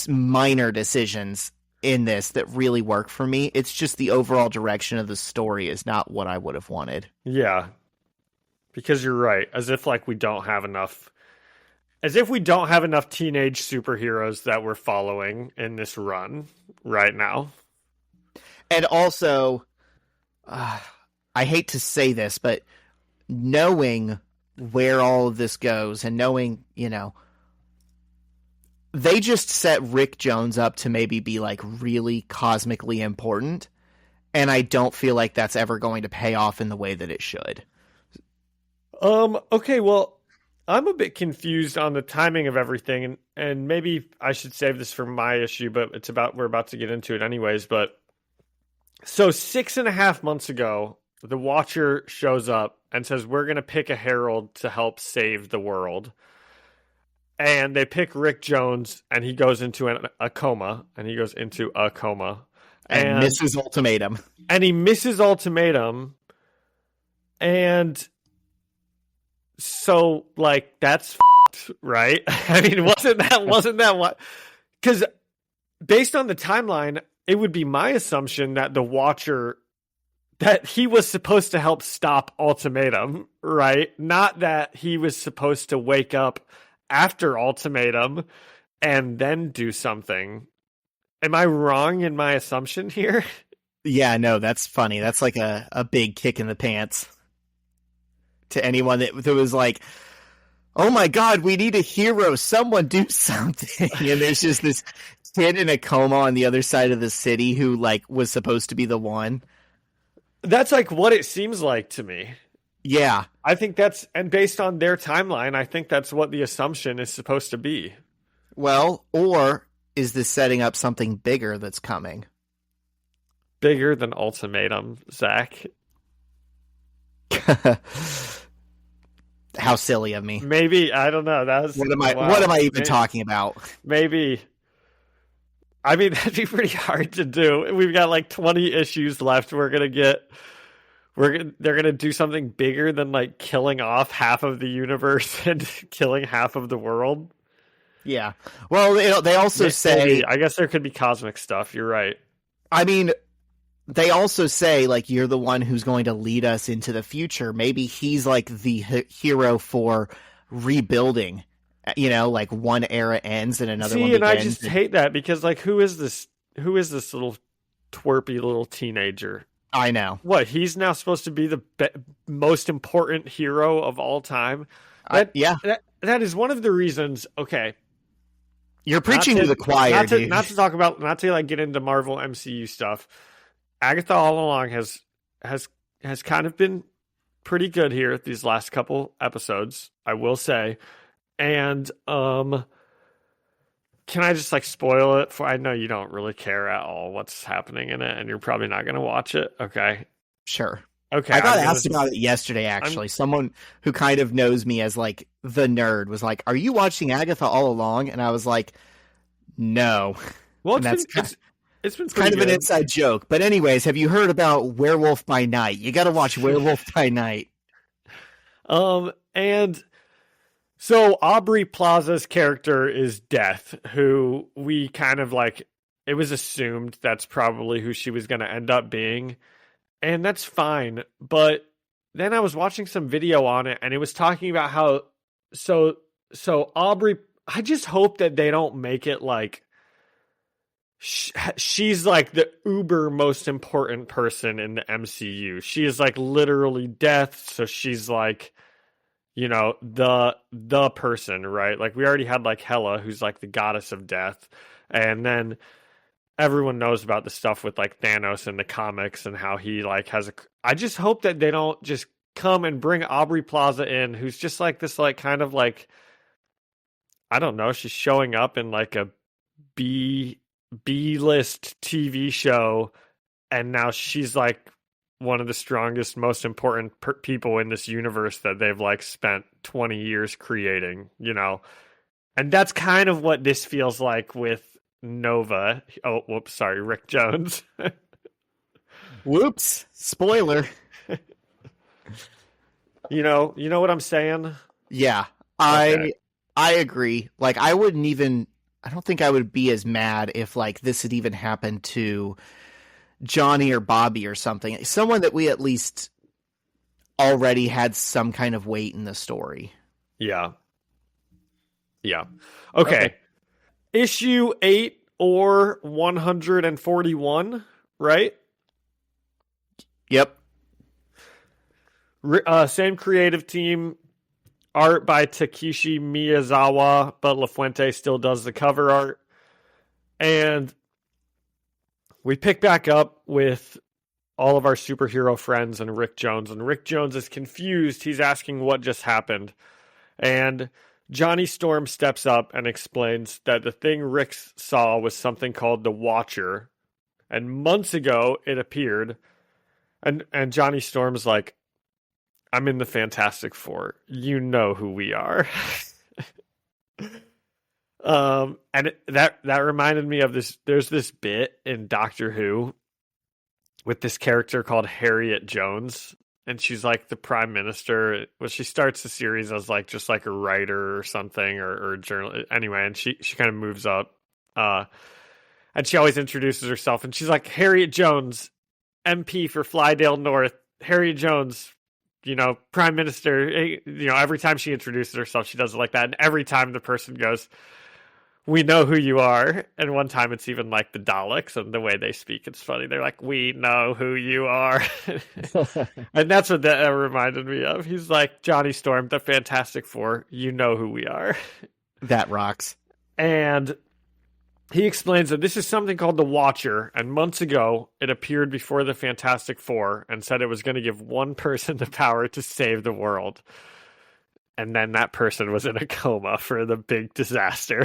minor decisions in this that really work for me. It's just the overall direction of the story is not what I would have wanted. Yeah. Because you're right. As if we don't have enough teenage superheroes that we're following in this run right now. And also, I hate to say this, but knowing where all of this goes and knowing, they just set Rick Jones up to maybe be like really cosmically important. And I don't feel like that's ever going to pay off in the way that it should. Okay, well, I'm a bit confused on the timing of everything, and maybe I should save this for my issue, but we're about to get into it anyways. But so 6.5 months ago, the Watcher shows up and says, we're going to pick a herald to help save the world. And they pick Rick Jones, and he goes into a coma. And misses ultimatum. And he misses ultimatum. And so, like, that's f***ed, right? I mean, wasn't that what? Because based on the timeline, it would be my assumption that the Watcher, that he was supposed to help stop ultimatum, right? Not that he was supposed to wake up after ultimatum and then do something. Am I wrong in my assumption here? Yeah, no, that's funny. That's like a big kick in the pants to anyone that was like, oh my God, we need a hero. Someone do something. And there's just this kid in a coma on the other side of the city who like was supposed to be the one. That's like what it seems like to me. Yeah. I think that's, and based on their timeline, I think that's what the assumption is supposed to be. Well, or is this setting up something bigger that's coming? Bigger than ultimatum, Zach. How silly of me. Maybe, I don't know. What am I even talking about? Maybe. I mean, that'd be pretty hard to do. We've got like 20 issues left. They're going to do something bigger than like killing off half of the universe and killing half of the world. Yeah. Well, they also say, I guess there could be cosmic stuff. You're right. I mean, they also say like, you're the one who's going to lead us into the future. Maybe he's like the hero for rebuilding, like one era ends and another one begins. I just hate that because like, who is this little twerpy little teenager? I know. What, he's now supposed to be the most important hero of all time? Yeah. That is one of the reasons, okay. You're preaching to the choir, dude. Not to like get into Marvel MCU stuff. Agatha all along has kind of been pretty good here these last couple episodes, I will say. And can I just like spoil it? I know you don't really care at all what's happening in it, and you're probably not going to watch it. Okay. Sure. Okay. I got asked about it yesterday, actually. Someone who kind of knows me as like the nerd was like, "Are you watching Agatha all along?" And I was like, "No." Well, it's been kind of an inside joke. But anyways, have you heard about Werewolf by Night? You got to watch Werewolf by Night. And so Aubrey Plaza's character is Death, who we kind of like, it was assumed that's probably who she was going to end up being. And that's fine. But then I was watching some video on it and it was talking about how, so Aubrey, I just hope that they don't make it like, she's like the uber most important person in the MCU. She is like literally Death. So she's like, the person, right? Like we already had like Hela, who's like the goddess of death. And then everyone knows about the stuff with like Thanos in the comics and how he like I just hope that they don't just come and bring Aubrey Plaza in, who's just like this, like kind of like, I don't know. She's showing up in like a B-list TV show. And now she's like one of the strongest, most important people in this universe that they've like spent 20 years creating, and that's kind of what this feels like with Nova. Oh, whoops. Sorry. Rick Jones. Whoops. Spoiler. You know what I'm saying? Yeah, okay. I agree. Like I don't think I would be as mad if like this had even happened to Johnny or Bobby or something. Someone that we at least already had some kind of weight in the story. Yeah. Yeah. Okay. Issue 8 or 141, right? Yep. Same creative team. Art by Takeshi Miyazawa, but LaFuente still does the cover art. And we pick back up with all of our superhero friends and Rick Jones. And Rick Jones is confused. He's asking what just happened. And Johnny Storm steps up and explains that the thing Rick saw was something called the Watcher. And months ago, it appeared. And Johnny Storm's like, I'm in the Fantastic Four. You know who we are. That reminded me of this. There's this bit in Doctor Who with this character called Harriet Jones, and she's like the prime minister. Well, she starts the series as like just like a writer or something, or a journalist. Anyway, and she kind of moves up. And she always introduces herself, and she's like, Harriet Jones, MP for Flydale North. Harriet Jones, Prime Minister. Every time she introduces herself, she does it like that. And every time the person goes, we know who you are. And one time it's even like the Daleks, and the way they speak, it's funny. They're like, we know who you are. And that's what that reminded me of. He's like, Johnny Storm, the Fantastic Four, you know who we are. That rocks. And he explains that this is something called the Watcher, and months ago it appeared before the Fantastic Four and said it was going to give one person the power to save the world. And then that person was in a coma for the big disaster.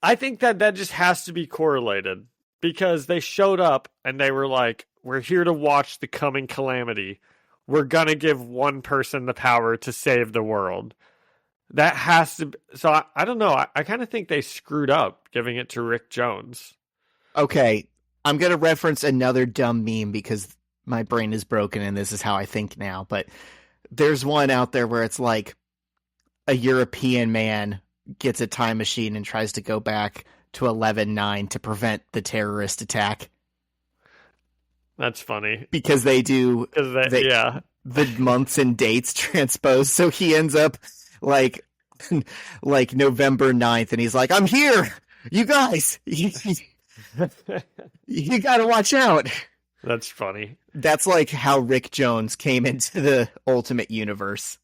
I think that just has to be correlated, because they showed up and they were like, we're here to watch the coming calamity. We're going to give one person the power to save the world. That has to be, so I don't know. I kind of think they screwed up giving it to Rick Jones. Okay, I'm going to reference another dumb meme because my brain is broken and this is how I think now. But there's one out there where it's like a European man gets a time machine and tries to go back to 11/9 to prevent the terrorist attack. That's funny. Because they do yeah. the months and dates transposed. So he ends up like November 9th, and he's like, I'm here, you guys, you gotta watch out. That's funny. That's like how Rick Jones came into the Ultimate Universe.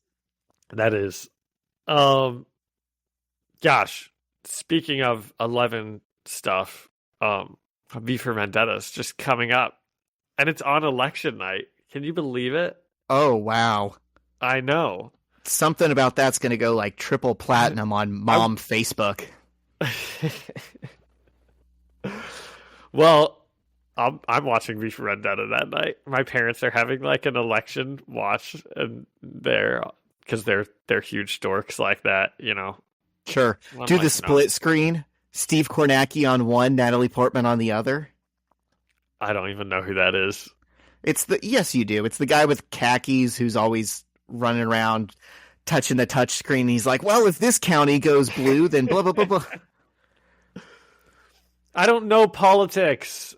That is. Gosh, speaking of 11 stuff, V for Vendetta is just coming up, and it's on election night. Can you believe it? Oh, wow. I know. Something about that's going to go like triple platinum on Mom Facebook. Well, I'm watching V for Vendetta that night. My parents are having like an election watch, and because they're huge dorks like that, Sure. I'm Do like, the split screen. Steve Kornacki on one, Natalie Portman on the other. I don't even know who that is. Yes, you do. It's the guy with khakis who's always running around touching the touch screen. He's like, well, if this county goes blue, then blah, blah, blah, blah. I don't know politics.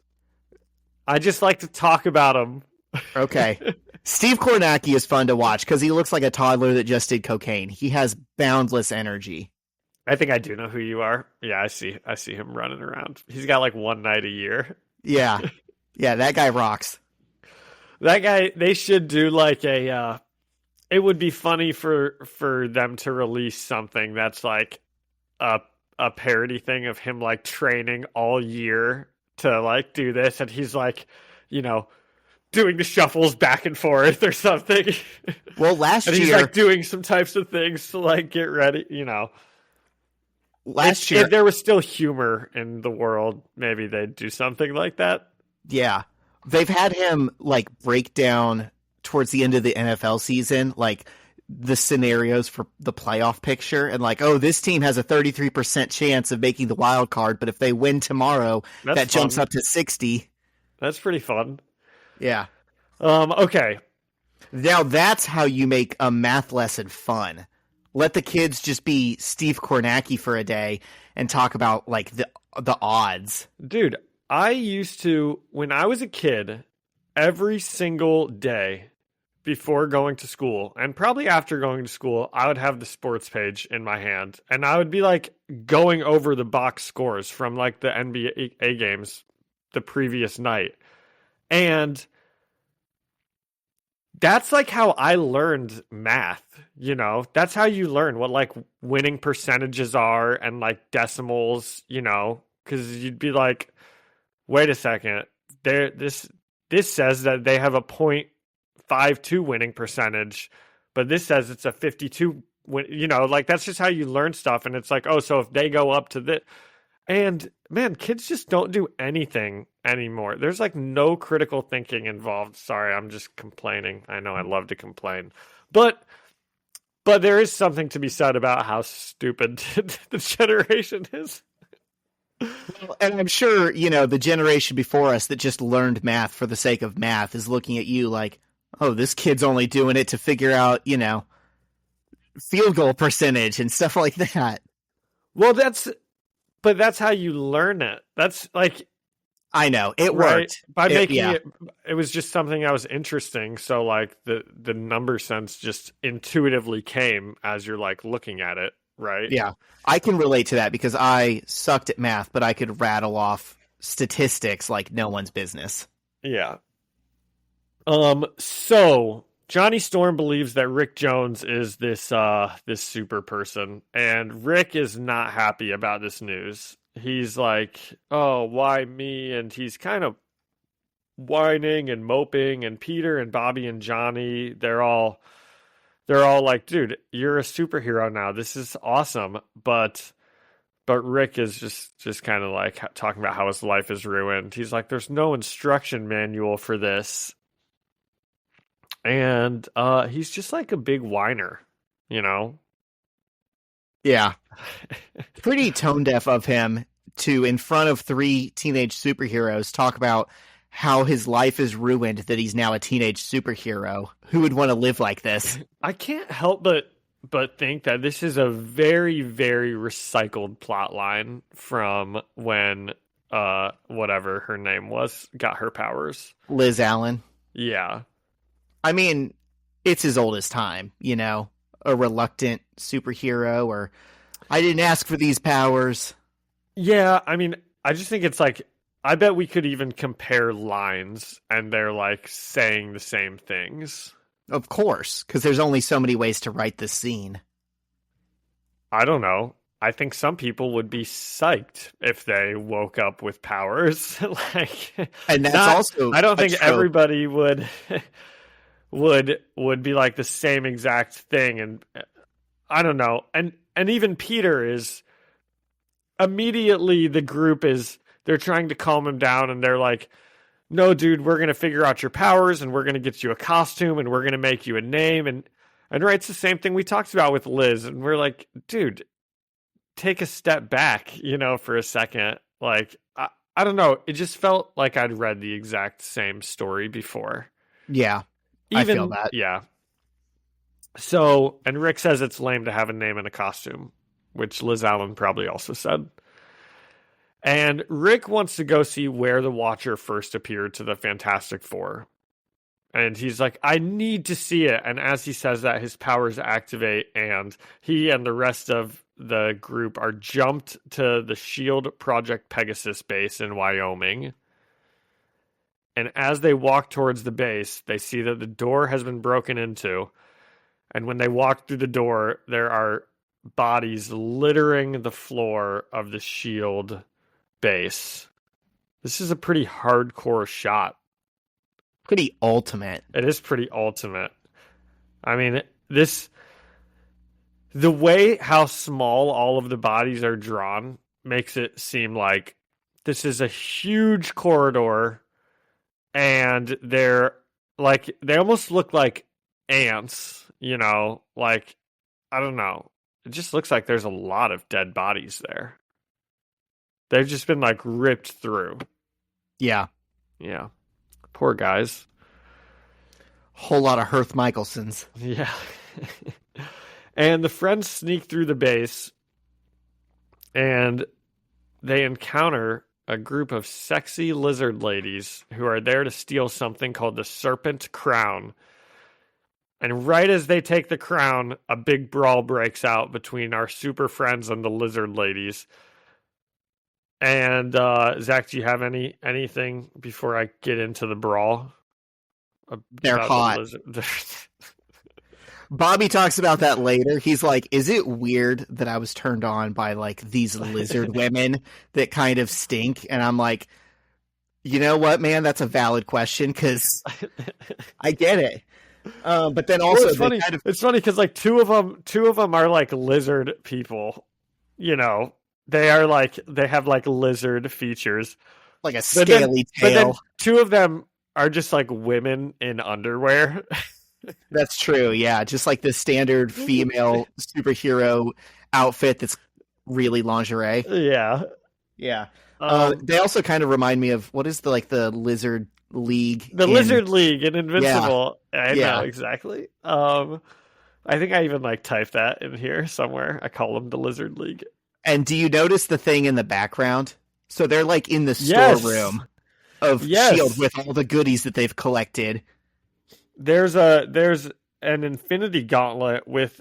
I just like to talk about them. Okay. Steve Kornacki is fun to watch because he looks like a toddler that just did cocaine. He has boundless energy. I think I do know who you are. Yeah, I see him running around. He's got like one night a year. Yeah. Yeah, that guy rocks. That guy, they should do like it would be funny for them to release something that's like a parody thing of him like training all year to like do this, and he's like, doing the shuffles back and forth or something. Well, last and year he's like doing some types of things to like get ready, Last year, if there was still humor in the world, maybe they'd do something like that. Yeah. They've had him like break down towards the end of the NFL season, like the scenarios for the playoff picture, and like, oh, this team has a 33% chance of making the wild card, but if they win tomorrow, that jumps up to 60. That's pretty fun. Yeah. Okay. Now that's how you make a math lesson fun. Let the kids just be Steve Kornacki for a day and talk about like the odds. Dude, I used to, when I was a kid, every single day before going to school, and probably after going to school, I would have the sports page in my hand, and I would be like going over the box scores from like the NBA games the previous night. And that's like how I learned math, that's how you learn what like winning percentages are and like decimals, because you'd be like, wait a second, this says that they have a 0.52 winning percentage, but this says it's a 52 like that's just how you learn stuff. And it's like, oh, so if they go up to this, and man, kids just don't do anything anymore. There's like no critical thinking involved. Sorry, I'm just complaining. I know I love to complain. But there is something to be said about how stupid the generation is. And I'm sure, the generation before us that just learned math for the sake of math is looking at you like, oh, this kid's only doing it to figure out, field goal percentage and stuff like that. Well, that's how you learn it. That's like, I know it right? worked By making it was just something that was interesting. So like the number sense just intuitively came as you're like looking at it, right? Yeah, I can relate to that because I sucked at math, but I could rattle off statistics like no one's business. Yeah. So Johnny Storm believes that Rick Jones is this super person, and Rick is not happy about this news. He's like, oh, why me? And he's kind of whining and moping, and Peter and Bobby and Johnny, they're all like, dude, you're a superhero now. This is awesome. But Rick is just kind of like talking about how his life is ruined. He's like, there's no instruction manual for this. And he's just like a big whiner, Yeah. Pretty tone deaf of him to, in front of 3 teenage superheroes, talk about how his life is ruined, that he's now a teenage superhero. Who would want to live like this? I can't help but think that this is a very, very recycled plot line from when whatever her name was got her powers. Liz Allen. Yeah. I mean, it's as old as time, a reluctant superhero, or I didn't ask for these powers. Yeah, I mean, I just think it's like, I bet we could even compare lines and they're like saying the same things. Of course, because there's only so many ways to write this scene. I don't know. I think some people would be psyched if they woke up with powers. And that's also I don't think everybody would be like the same exact thing, and I don't know. And even Peter is immediately, the group they're trying to calm him down, and they're like, no, dude, we're going to figure out your powers, and we're going to get you a costume, and we're going to make you a name. And right, it's the same thing we talked about with Liz, and we're like, dude, take a step back, for a second. Like, I don't know. It just felt like I'd read the exact same story before. Yeah, I feel that. Yeah. So, and Rick says it's lame to have a name and a costume, which Liz Allen probably also said. And Rick wants to go see where the Watcher first appeared to the Fantastic Four. And he's like, I need to see it. And as he says that, his powers activate, and he and the rest of the group are jumped to the SHIELD Project Pegasus base in Wyoming. And as they walk towards the base, they see that the door has been broken into. And when they walk through the door, there are bodies littering the floor of the SHIELD base. This is a pretty hardcore shot. Pretty ultimate. It is pretty ultimate. I mean, the way how small all of the bodies are drawn makes it seem like this is a huge corridor, and they're like, they almost look like ants, like, I don't know. It just looks like there's a lot of dead bodies there. They've just been like ripped through. Yeah. Yeah. Poor guys. Whole lot of Hearth Michelsons. Yeah. And the friends sneak through the base, and they encounter a group of sexy lizard ladies who are there to steal something called the Serpent Crown. And right as they take the crown, a big brawl breaks out between our super friends and the lizard ladies. And Zach, do you have anything before I get into the brawl? They're hot. Bobby talks about that later. He's like, is it weird that I was turned on by like these lizard women that kind of stink? And I'm like, you know what, man? That's a valid question, because I get it. But then also, it's funny. It's funny because like two of them are like lizard people. They are like, they have like lizard features. like a But then, scaly but then tail. two of them are just like women in underwear. That's true. Yeah, just like the standard female superhero outfit that's really lingerie. Yeah. Yeah. Um, They also kind of remind me of what is the Lizard League? the Lizard League in Invincible. I Yeah. know exactly. I think I even like typed that in here somewhere. I call them the Lizard League. And do you notice the thing in the background? So they're like in the Yes. storeroom of Yes. Shield with all the goodies that they've collected. There's an Infinity Gauntlet with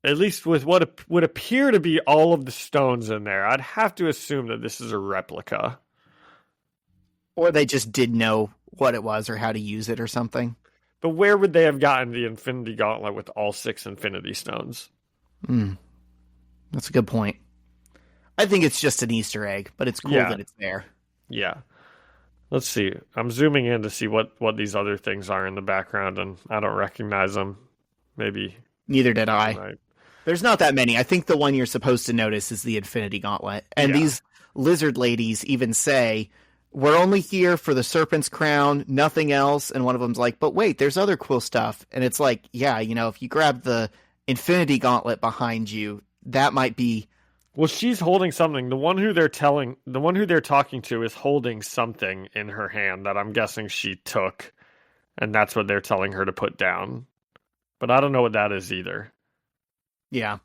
at least with what would appear to be all of the stones in there. I'd have to assume that this is a replica. Or they just didn't know what it was or how to use it or something. But where would they have gotten the Infinity Gauntlet with all 6 Infinity Stones? That's a good point. I think it's just an Easter egg, but it's cool that it's there. Yeah. Let's see. I'm zooming in to see what these other things are in the background, and I don't recognize them. Maybe. Neither did I. Right. There's not that many. I think the one you're supposed to notice is the Infinity Gauntlet. And these lizard ladies even say, we're only here for the Serpent's Crown, nothing else. And one of them's like, but wait, there's other cool stuff. And it's like, yeah, if you grab the Infinity Gauntlet behind you, that might be... Well, she's holding something. The one who they're talking to is holding something in her hand that I'm guessing she took. And that's what they're telling her to put down. But I don't know what that is either. Yeah.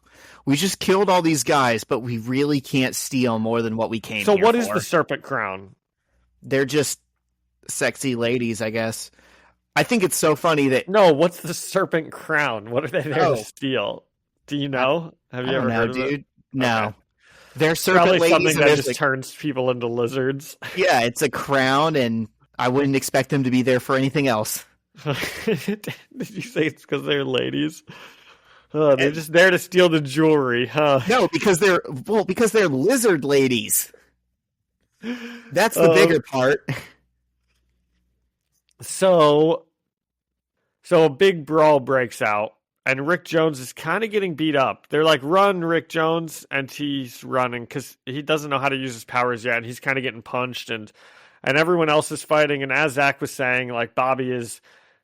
We just killed all these guys, but we really can't steal more than what we came So here what for. is the Serpent Crown? They're just sexy ladies, I guess. I think it's so funny that... No, what's the Serpent Crown? What are they there to steal? Do you know? Have you ever heard of it? No. Okay. They're serpent Probably ladies. something And that just like, turns people into lizards. yeah, it's a crown, and I wouldn't expect them to be there for anything else. Did you say it's because they're ladies? They're just there to steal the jewelry, huh? No, because they're lizard ladies. That's the bigger part. So a big brawl breaks out, and Rick Jones is kind of getting beat up. They're like, run, Rick Jones, and he's running because he doesn't know how to use his powers yet, and he's kind of getting punched, and everyone else is fighting, and as Zach was saying, like, Bobby is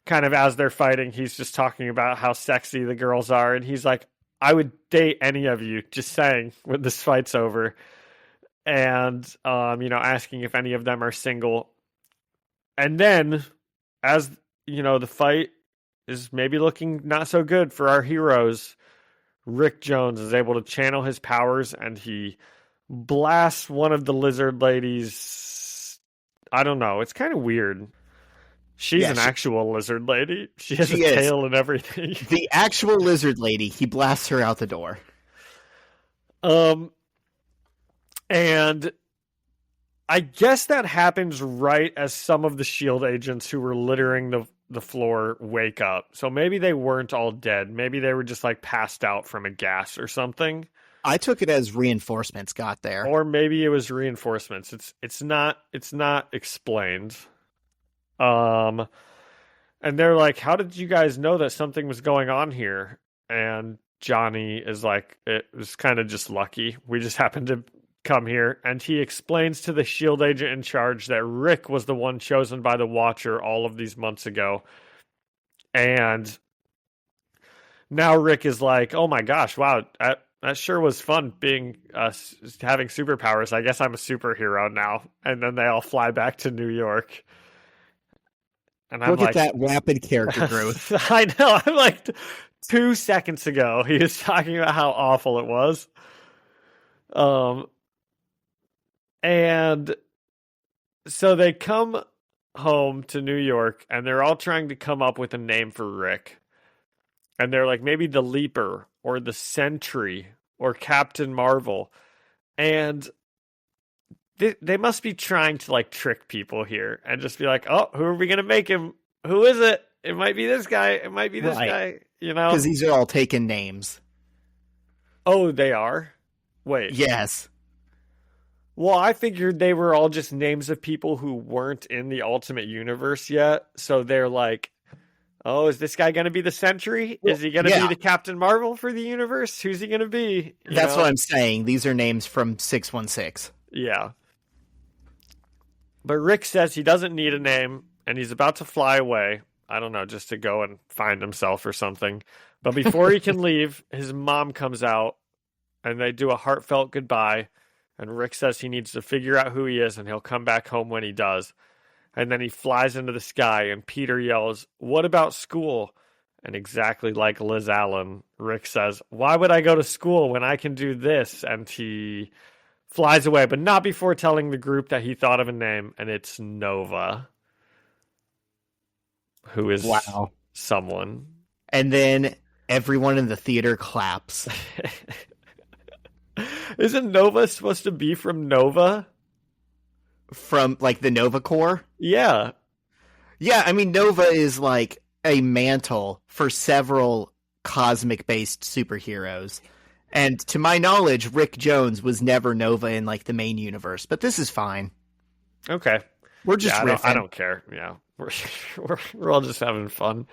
kind of, as they're fighting, he's just talking about how sexy the girls are, and he's like, I would date any of you, just saying, when this fight's over, and, asking if any of them are single, and then, as, the fight is maybe looking not so good for our heroes, Rick Jones is able to channel his powers, and he blasts one of the lizard ladies. I don't know. It's kind of weird. She's an actual lizard lady. She has a tail and everything. The actual lizard lady. He blasts her out the door. And I guess that happens right as some of the SHIELD agents who were littering the floor wake up. So maybe they weren't all dead. Maybe they were just like passed out from a gas or something. I took it as reinforcements got there. Or maybe it was reinforcements. It's not explained. And they're like, how did you guys know that something was going on here? And Johnny is like, it was kind of just lucky. We just happened to come here. And he explains to the SHIELD agent in charge that Rick was the one chosen by the Watcher all of these months ago. And now Rick is like, oh my gosh, wow, that sure was fun being having superpowers. I guess I'm a superhero now. And then they all fly back to New York. And I'm Look at that rapid character growth. I know. I'm like 2 seconds ago, he was talking about how awful it was. And so they come home to New York, and they're all trying to come up with a name for Rick. And they're like, maybe the Leaper or the Sentry or Captain Marvel. And they must be trying to like trick people here and just be like, oh, who are we going to make him? Who is it? It might be this guy. It might be this guy, Because these are all taken names. Oh, they are? Wait. Yes. Well, I figured they were all just names of people who weren't in the Ultimate Universe yet. So they're like, oh, is this guy going to be the Sentry? Is he going to be the Captain Marvel for the universe? Who's he going to be? That's what I'm saying. These are names from 616. Yeah. But Rick says he doesn't need a name, and he's about to fly away. I don't know, just to go and find himself or something. But before he can leave, his mom comes out, and they do a heartfelt goodbye. And Rick says he needs to figure out who he is, and he'll come back home when he does. And then he flies into the sky, and Peter yells, "What about school?" And exactly like Liz Allen, Rick says, "Why would I go to school when I can do this?" And he flies away, but not before telling the group that he thought of a name, and it's Nova, who is someone. And then everyone in the theater claps. Isn't Nova supposed to be from Nova? From, like, the Nova Corps? Yeah. Yeah, I mean, Nova is, like, a mantle for several cosmic-based superheroes. And to my knowledge, Rick Jones was never Nova in, like, the main universe. But this is fine. Okay. We're just riffing. I don't care. Yeah. We're all just having fun.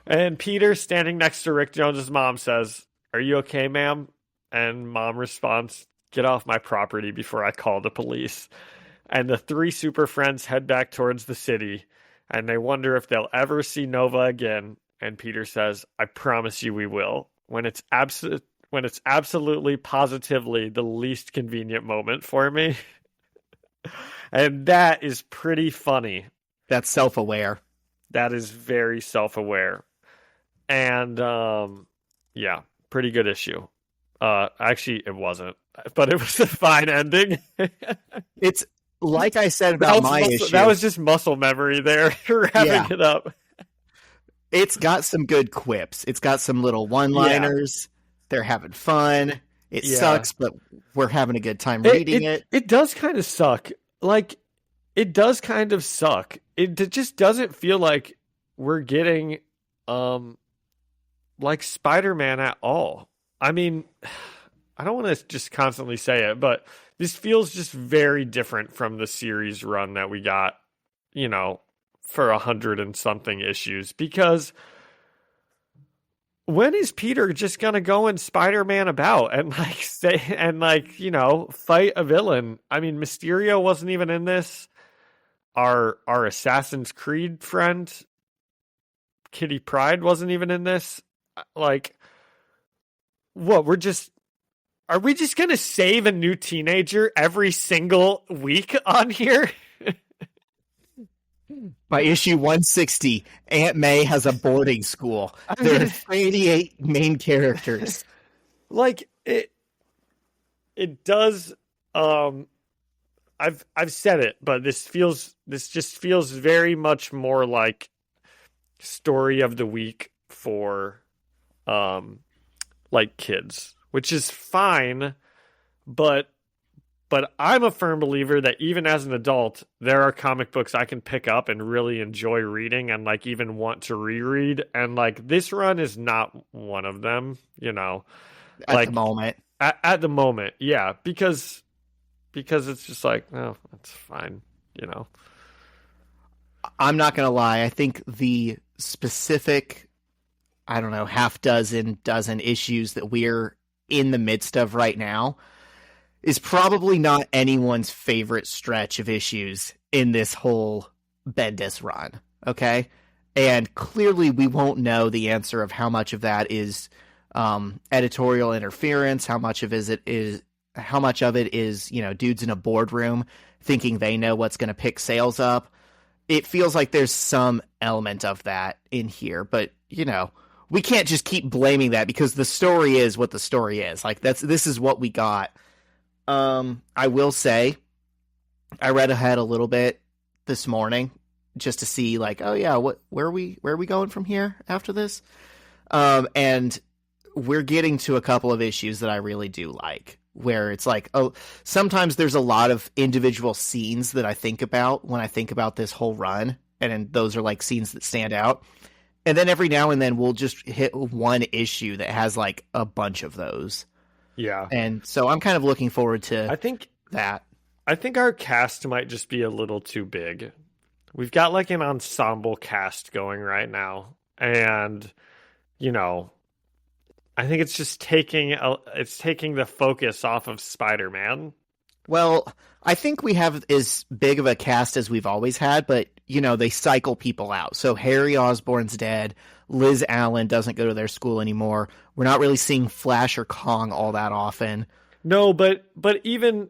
And Peter, standing next to Rick Jones's mom, says, "Are you okay, ma'am?" And mom responds, "Get off my property before I call the police." And the three super friends head back towards the city, and they wonder if they'll ever see Nova again. And Peter says, "I promise you we will, when it's absolutely, positively the least convenient moment for me." And that is pretty funny. That's self-aware. That is very self-aware. And, yeah, pretty good issue. Actually, it wasn't, but it was a fine ending. It's like I said about my issue. That was just muscle memory there, wrapping it up. It's got some good quips. It's got some little one-liners. Yeah. They're having fun. It sucks, but we're having a good time reading it. It does kind of suck. Like, it does kind of suck. It just doesn't feel like we're getting, like Spider-Man at all. I mean, I don't want to just constantly say it, but this feels just very different from the series run that we got, for 100 and something issues. Because when is Peter just gonna go and Spider-Man about and fight a villain? I mean, Mysterio wasn't even in this. Our Assassin's Creed friend, Kitty Pryde, wasn't even in this. Like, what? Are we just going to save a new teenager every single week on here? By issue 160, Aunt May has a boarding school. There are 88 main characters. Like, it does, I've said it, but this just feels very much more like story of the week for, like, kids. Which is fine, but I'm a firm believer that even as an adult, there are comic books I can pick up and really enjoy reading and, like, even want to reread. And, like, this run is not one of them, At the moment. At the moment, yeah. Because it's just like, oh, that's fine, I'm not going to lie. I think the specific, I don't know, dozen issues that we're in the midst of right now is probably not anyone's favorite stretch of issues in this whole Bendis run. Okay. And clearly we won't know the answer of how much of that is editorial interference, how much of it is, dudes in a boardroom thinking they know what's going to pick sales up. It feels like there's some element of that in here, but we can't just keep blaming that because the story is what the story is. Like, this is what we got. I will say, I read ahead a little bit this morning just to see, like, oh yeah, where are we going from here after this? And we're getting to a couple of issues that I really do like, where it's like, oh, sometimes there's a lot of individual scenes that I think about when I think about this whole run, and those are like scenes that stand out. And then every now and then we'll just hit one issue that has like a bunch of those. Yeah. And so I'm kind of looking forward to that. I think our cast might just be a little too big. We've got like an ensemble cast going right now. And, I think it's just taking the focus off of Spider-Man, Well, I think we have as big of a cast as we've always had, but, they cycle people out. So Harry Osborn's dead. Liz Allen doesn't go to their school anymore. We're not really seeing Flash or Kong all that often. No, but even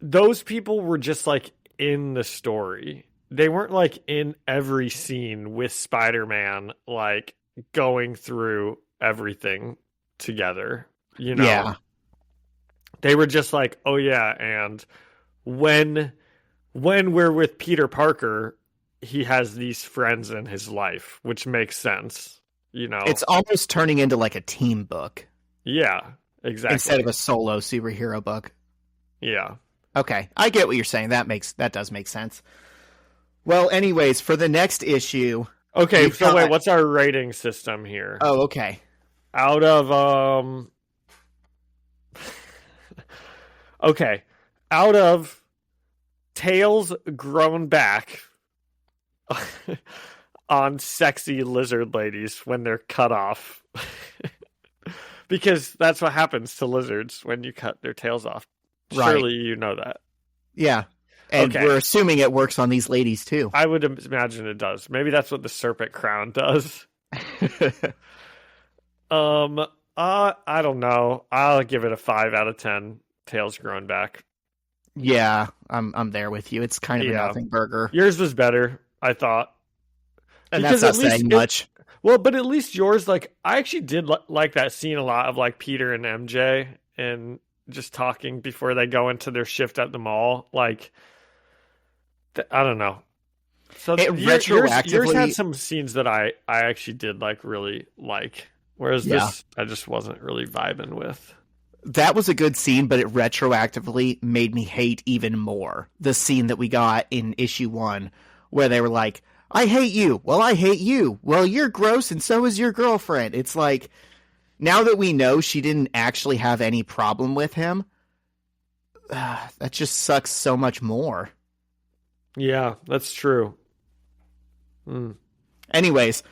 those people were just like in the story. They weren't like in every scene with Spider-Man, like going through everything together, Yeah. They were just like, oh yeah, and when we're with Peter Parker, he has these friends in his life, which makes sense, It's almost turning into like a team book. Yeah, exactly. Instead of a solo superhero book. Yeah. Okay, I get what you're saying. That does make sense. Well, anyways, for the next issue... Okay, so wait, what's our rating system here? Oh, okay. Out of, okay, out of tails grown back on sexy lizard ladies when they're cut off. Because that's what happens to lizards when you cut their tails off. Right. Surely you know that. Yeah. And we're assuming it works on these ladies too. I would imagine it does. Maybe that's what the serpent crown does. I don't know. I'll give it a 5 out of 10. Tails grown back. Yeah, I'm there with you. It's kind of a nothing burger. Yours was better, I thought. And that's not saying much. Well, but at least yours, like, I actually did like that scene a lot of, like, Peter and MJ and just talking before they go into their shift at the mall. Like, I don't know. So yours had some scenes that I actually did, like, really like. Whereas this, I just wasn't really vibing with. That was a good scene, but it retroactively made me hate even more the scene that we got in issue 1, where they were like, I hate you. Well, I hate you. Well, you're gross, and so is your girlfriend. It's like, now that we know she didn't actually have any problem with him, that just sucks so much more. Yeah, that's true. Anyways,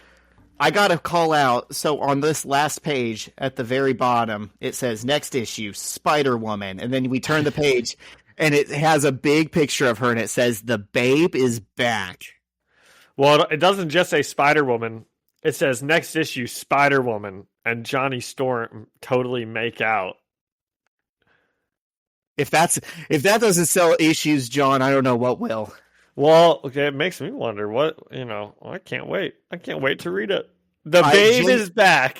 I gotta call out, so on this last page, at the very bottom, it says, next issue, Spider-Woman, and then we turn the page, and it has a big picture of her, and it says, the babe is back. Well, it doesn't just say Spider-Woman. It says, next issue, Spider-Woman, and Johnny Storm totally make out. If that doesn't sell issues, John, I don't know what will. Well, okay, it makes me wonder what, I can't wait. I can't wait to read it. The babe is back.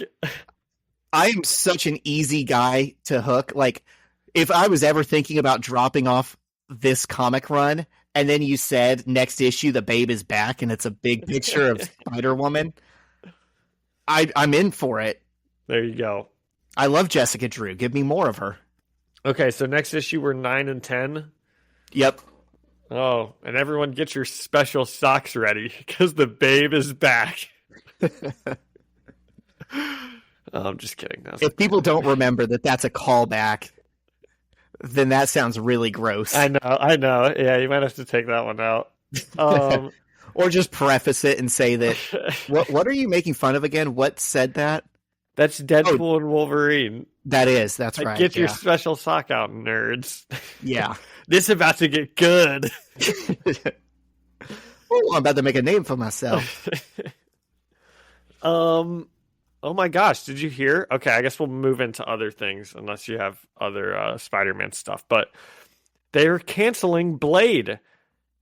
I am such an easy guy to hook. Like, if I was ever thinking about dropping off this comic run, and then you said, next issue, the babe is back, and it's a big picture of Spider-Woman, I'm in for it. There you go. I love Jessica Drew. Give me more of her. Okay, so next issue, we're 9 and 10? Yep. Oh, and everyone get your special socks ready, because the babe is back. I'm just kidding. If people don't remember that that's a callback, then that sounds really gross. I know. Yeah, you might have to take that one out. Or just preface it and say that, what are you making fun of again? What said that? That's Deadpool and Wolverine. That's right. Get your special sock out, nerds. Yeah. This is about to get good. Oh, I'm about to make a name for myself. Oh my gosh, did you hear? Okay, I guess we'll move into other things unless you have other Spider-Man stuff. But they're canceling Blade.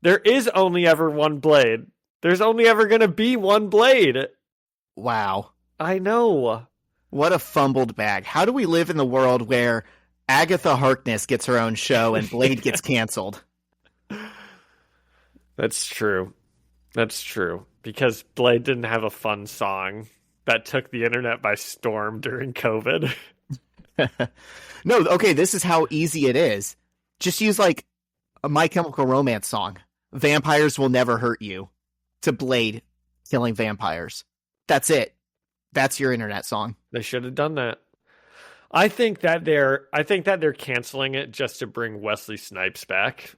There is only ever one Blade. There's only ever going to be one Blade. Wow. I know. What a fumbled bag. How do we live in the world where Agatha Harkness gets her own show and Blade gets canceled? That's true. Because Blade didn't have a fun song that took the internet by storm during COVID. No, okay, this is how easy it is. Just use, like, a My Chemical Romance song. Vampires Will Never Hurt You. To Blade killing vampires. That's it. That's your internet song. They should have done that. I think that they're canceling it just to bring Wesley Snipes back.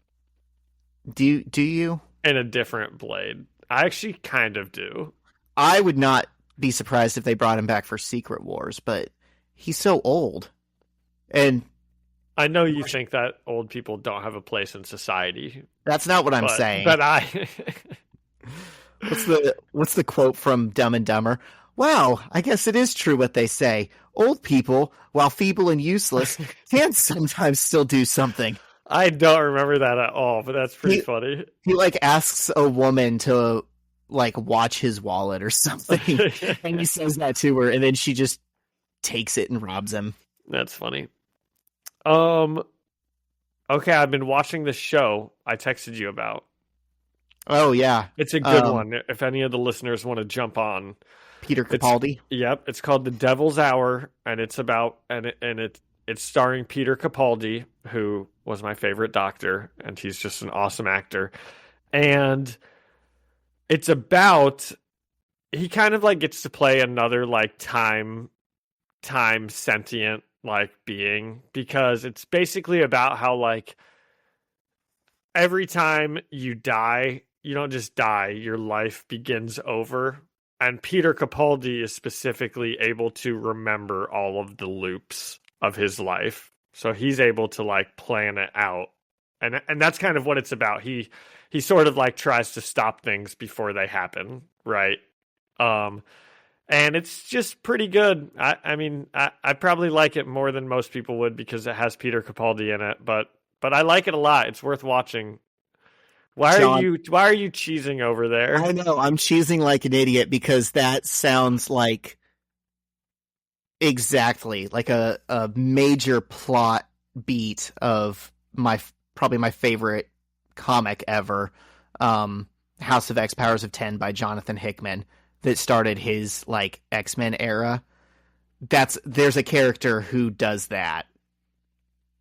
Do you? In a different Blade. I actually kind of do. I would not be surprised if they brought him back for Secret Wars, but he's so old. And I know you think that old people don't have a place in society, That's not what I'm but saying. I What's the quote from Dumb and Dumber? Wow, I guess it is true what they say. Old people, while feeble and useless, can sometimes still do something. I don't remember that at all, but that's pretty funny. He like asks a woman to like watch his wallet or something, and he says that to her, and then she just takes it and robs him. That's funny. Okay, I've been watching this show I texted you about. Oh yeah, It's a good one. If any of the listeners want to jump on, Peter Capaldi. It's called The Devil's Hour, and it's starring Peter Capaldi, who was my favorite doctor, and he's just an awesome actor. And it's about, he kind of like gets to play another like time sentient like being, because it's basically about how like every time you die, you don't just die, your life begins over. And Peter Capaldi is specifically able to remember all of the loops of his life. So he's able to like plan it out. And that's kind of what it's about. He sort of like tries to stop things before they happen, right? And it's just pretty good. I mean, I probably like it more than most people would because it has Peter Capaldi in it, but I like it a lot. It's worth watching. Why are you cheesing over there? I know, I'm cheesing like an idiot because that sounds like exactly like a major plot beat of probably my favorite comic ever, House of X Powers of 10 by Jonathan Hickman, that started his like X-Men era. There's a character who does that.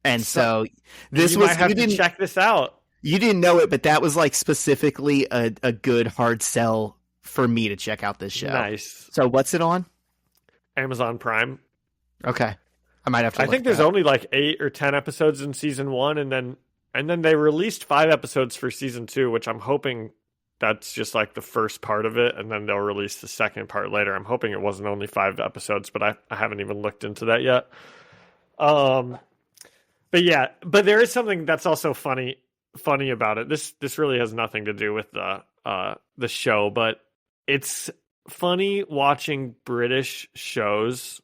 And so this you might have to check this out. You didn't know it, but that was like specifically a good hard sell for me to check out this show. Nice. So what's it on? Amazon Prime. Okay. I might have to I think there's only like 8 or 10 episodes in season 1, and then they released 5 episodes for season 2, which I'm hoping that's just like the first part of it, and then they'll release the second part later. I'm hoping it wasn't only 5 episodes, but I haven't even looked into that yet. But yeah, but there is something that's also funny about it. This really has nothing to do with the show, but it's funny watching British shows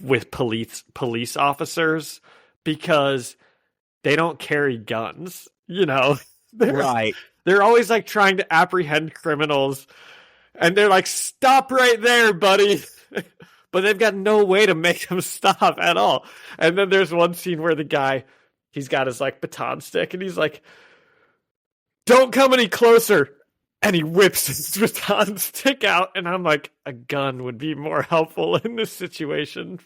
with police officers, because they don't carry guns, you know. Right. They're always like trying to apprehend criminals, and they're like, stop right there, buddy. But they've got no way to make them stop at all. And then there's one scene where the guy, he's got his like baton stick, and he's like, don't come any closer. And he whips his baton stick out, and I'm like, a gun would be more helpful in this situation.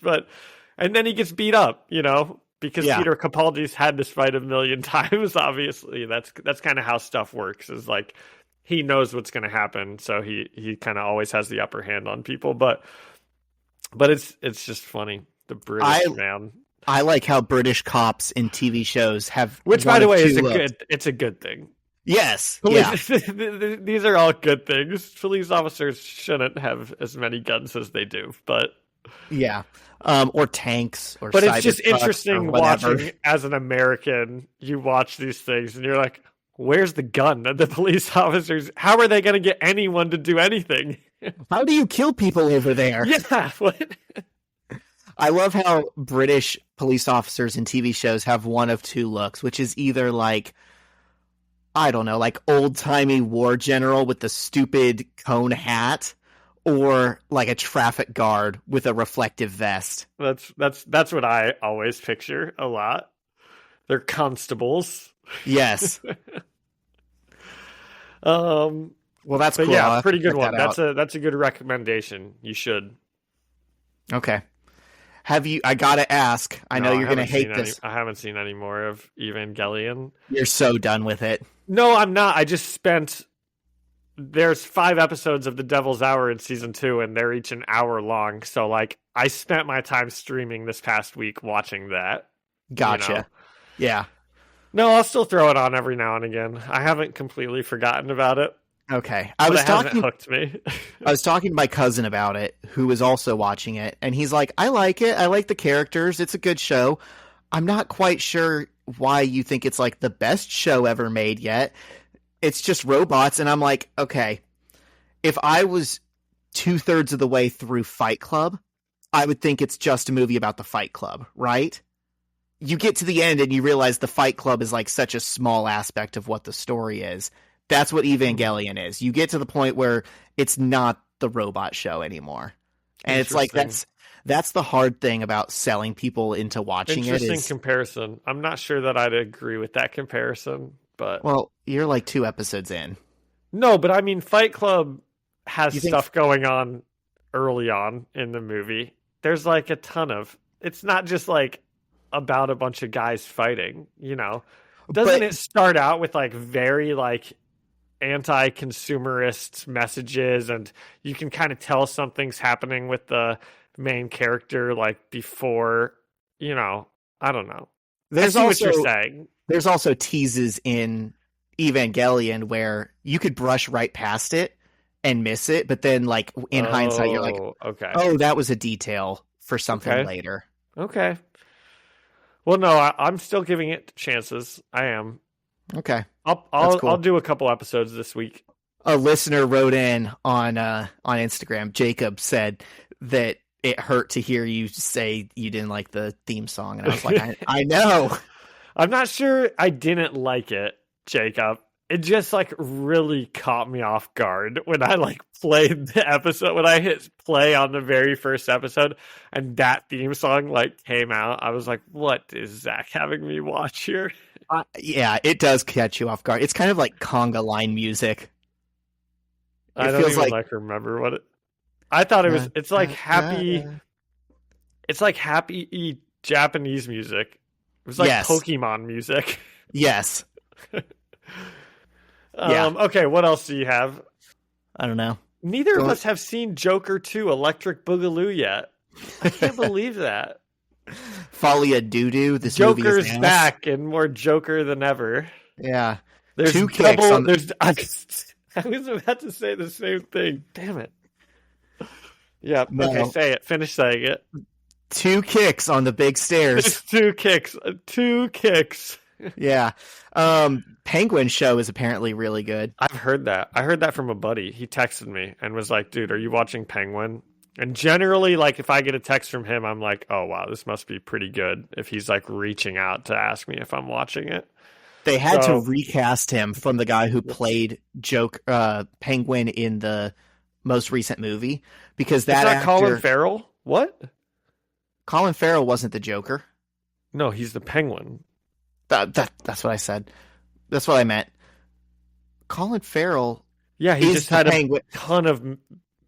And then he gets beat up, you know, because Peter Capaldi's had this fight a million times. Obviously, that's kind of how stuff works. Is like he knows what's going to happen, so he kind of always has the upper hand on people. But it's just funny, the British man. I like how British cops in TV shows have, which by the way is it's a good thing. Yes. These are all good things. Police officers shouldn't have as many guns as they do, but yeah. Or tanks, or but it's just interesting watching as an American. You watch these things and you're like, where's the gun? The police officers, how are they going to get anyone to do anything? How do you kill people over there? Yeah. What? I love how British police officers in TV shows have one of two looks, which is either like, I don't know, like old-timey war general with the stupid cone hat, or like a traffic guard with a reflective vest. That's what I always picture a lot. They're constables. Yes. Well, that's cool. Yeah, pretty good one. That's a good recommendation. You should. Okay. I gotta ask. I know you're gonna hate this. I haven't seen any more of Evangelion. You're so done with it. No, I'm not. I just spent. There's 5 episodes of The Devil's Hour in season 2, and they're each an hour long. So, like, I spent my time streaming this past week watching that. Gotcha. You know? Yeah. No, I'll still throw it on every now and again. I haven't completely forgotten about it. Okay. But it hasn't hooked me. I was talking to my cousin about it, who was also watching it, and he's like, I like it. I like the characters. It's a good show. I'm not quite sure why you think it's like the best show ever made yet. It's just robots. And I'm like, okay, if I was 2/3 of the way through Fight Club, I would think it's just a movie about the Fight Club, right? You get to the end and you realize the Fight Club is like such a small aspect of what the story is. That's what Evangelion is. You get to the point where it's not the robot show anymore. And it's like that's the hard thing about selling people into watching it. Interesting comparison. I'm not sure that I'd agree with that comparison, but well, you're like 2 episodes in. No, but I mean Fight Club has stuff going on early on in the movie. There's like a ton of, it's not just like about a bunch of guys fighting, you know. Doesn't it start out with like very like anti-consumerist messages, and you can kind of tell something's happening with the main character like before, you know, I don't know. There's I see also what you're saying. There's also teases in Evangelion where you could brush right past it and miss it, but then like in hindsight you're like, okay, oh, that was a detail for something later. Okay. Well, no, I'm still giving it chances. I am. Okay. I'll do a couple episodes this week. A listener wrote in on Instagram. Jacob said that it hurt to hear you say you didn't like the theme song, and I was like, I know. I'm not sure I didn't like it, Jacob. It just like really caught me off guard when I like played the episode, when I hit play on the very first episode and that theme song like came out. I was like, what is Zach having me watch here? Yeah, it does catch you off guard. It's kind of like conga line music. I don't even like remember what it. I thought it was. It's like happy. It's like happy Japanese music. It was like Pokemon music. Yes. Okay, what else do you have? I don't know. Neither of us have seen Joker 2 Electric Boogaloo yet. I can't believe that. Folia Doo-Doo. This Joker's movie is back and more Joker than ever. Yeah. There's 2 kicks on I was about to say the same thing. Damn it. Yeah, no. Okay, say it. Finish saying it. 2 kicks on the big stairs. There's 2 kicks. 2 kicks. Yeah. Penguin show is apparently really good. I've heard that. I heard that from a buddy. He texted me and was like, dude, are you watching Penguin? And generally, like, if I get a text from him, I'm like, oh, wow, this must be pretty good. If he's, like, reaching out to ask me if I'm watching it. They had to recast him from the guy who played Penguin in the most recent movie. Because that actor... Colin Farrell? What? Colin Farrell wasn't the Joker. No, he's the Penguin. That's what I said. That's what I meant. Colin Farrell. Yeah, he just had Penguin. A ton of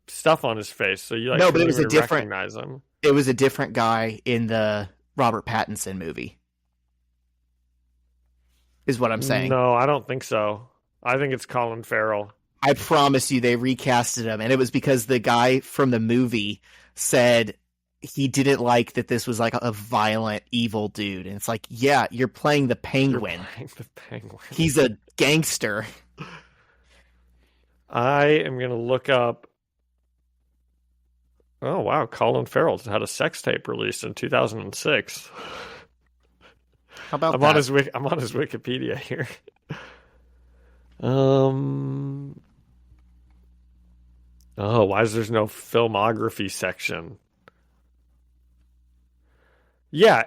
stuff on his face, so you like no, but it was a different. Recognize him. It was a different guy in the Robert Pattinson movie. Is what I'm saying. No, I don't think so. I think it's Colin Farrell. I promise you, they recasted him, and it was because the guy from the movie said he didn't like that this was like a violent, evil dude. And it's like, yeah, you're playing the Penguin. He's a gangster. I am going to look up. Oh, wow. Colin Farrell had a sex tape released in 2006. How about I'm on his Wikipedia here. Oh, why is there no filmography section? Yeah,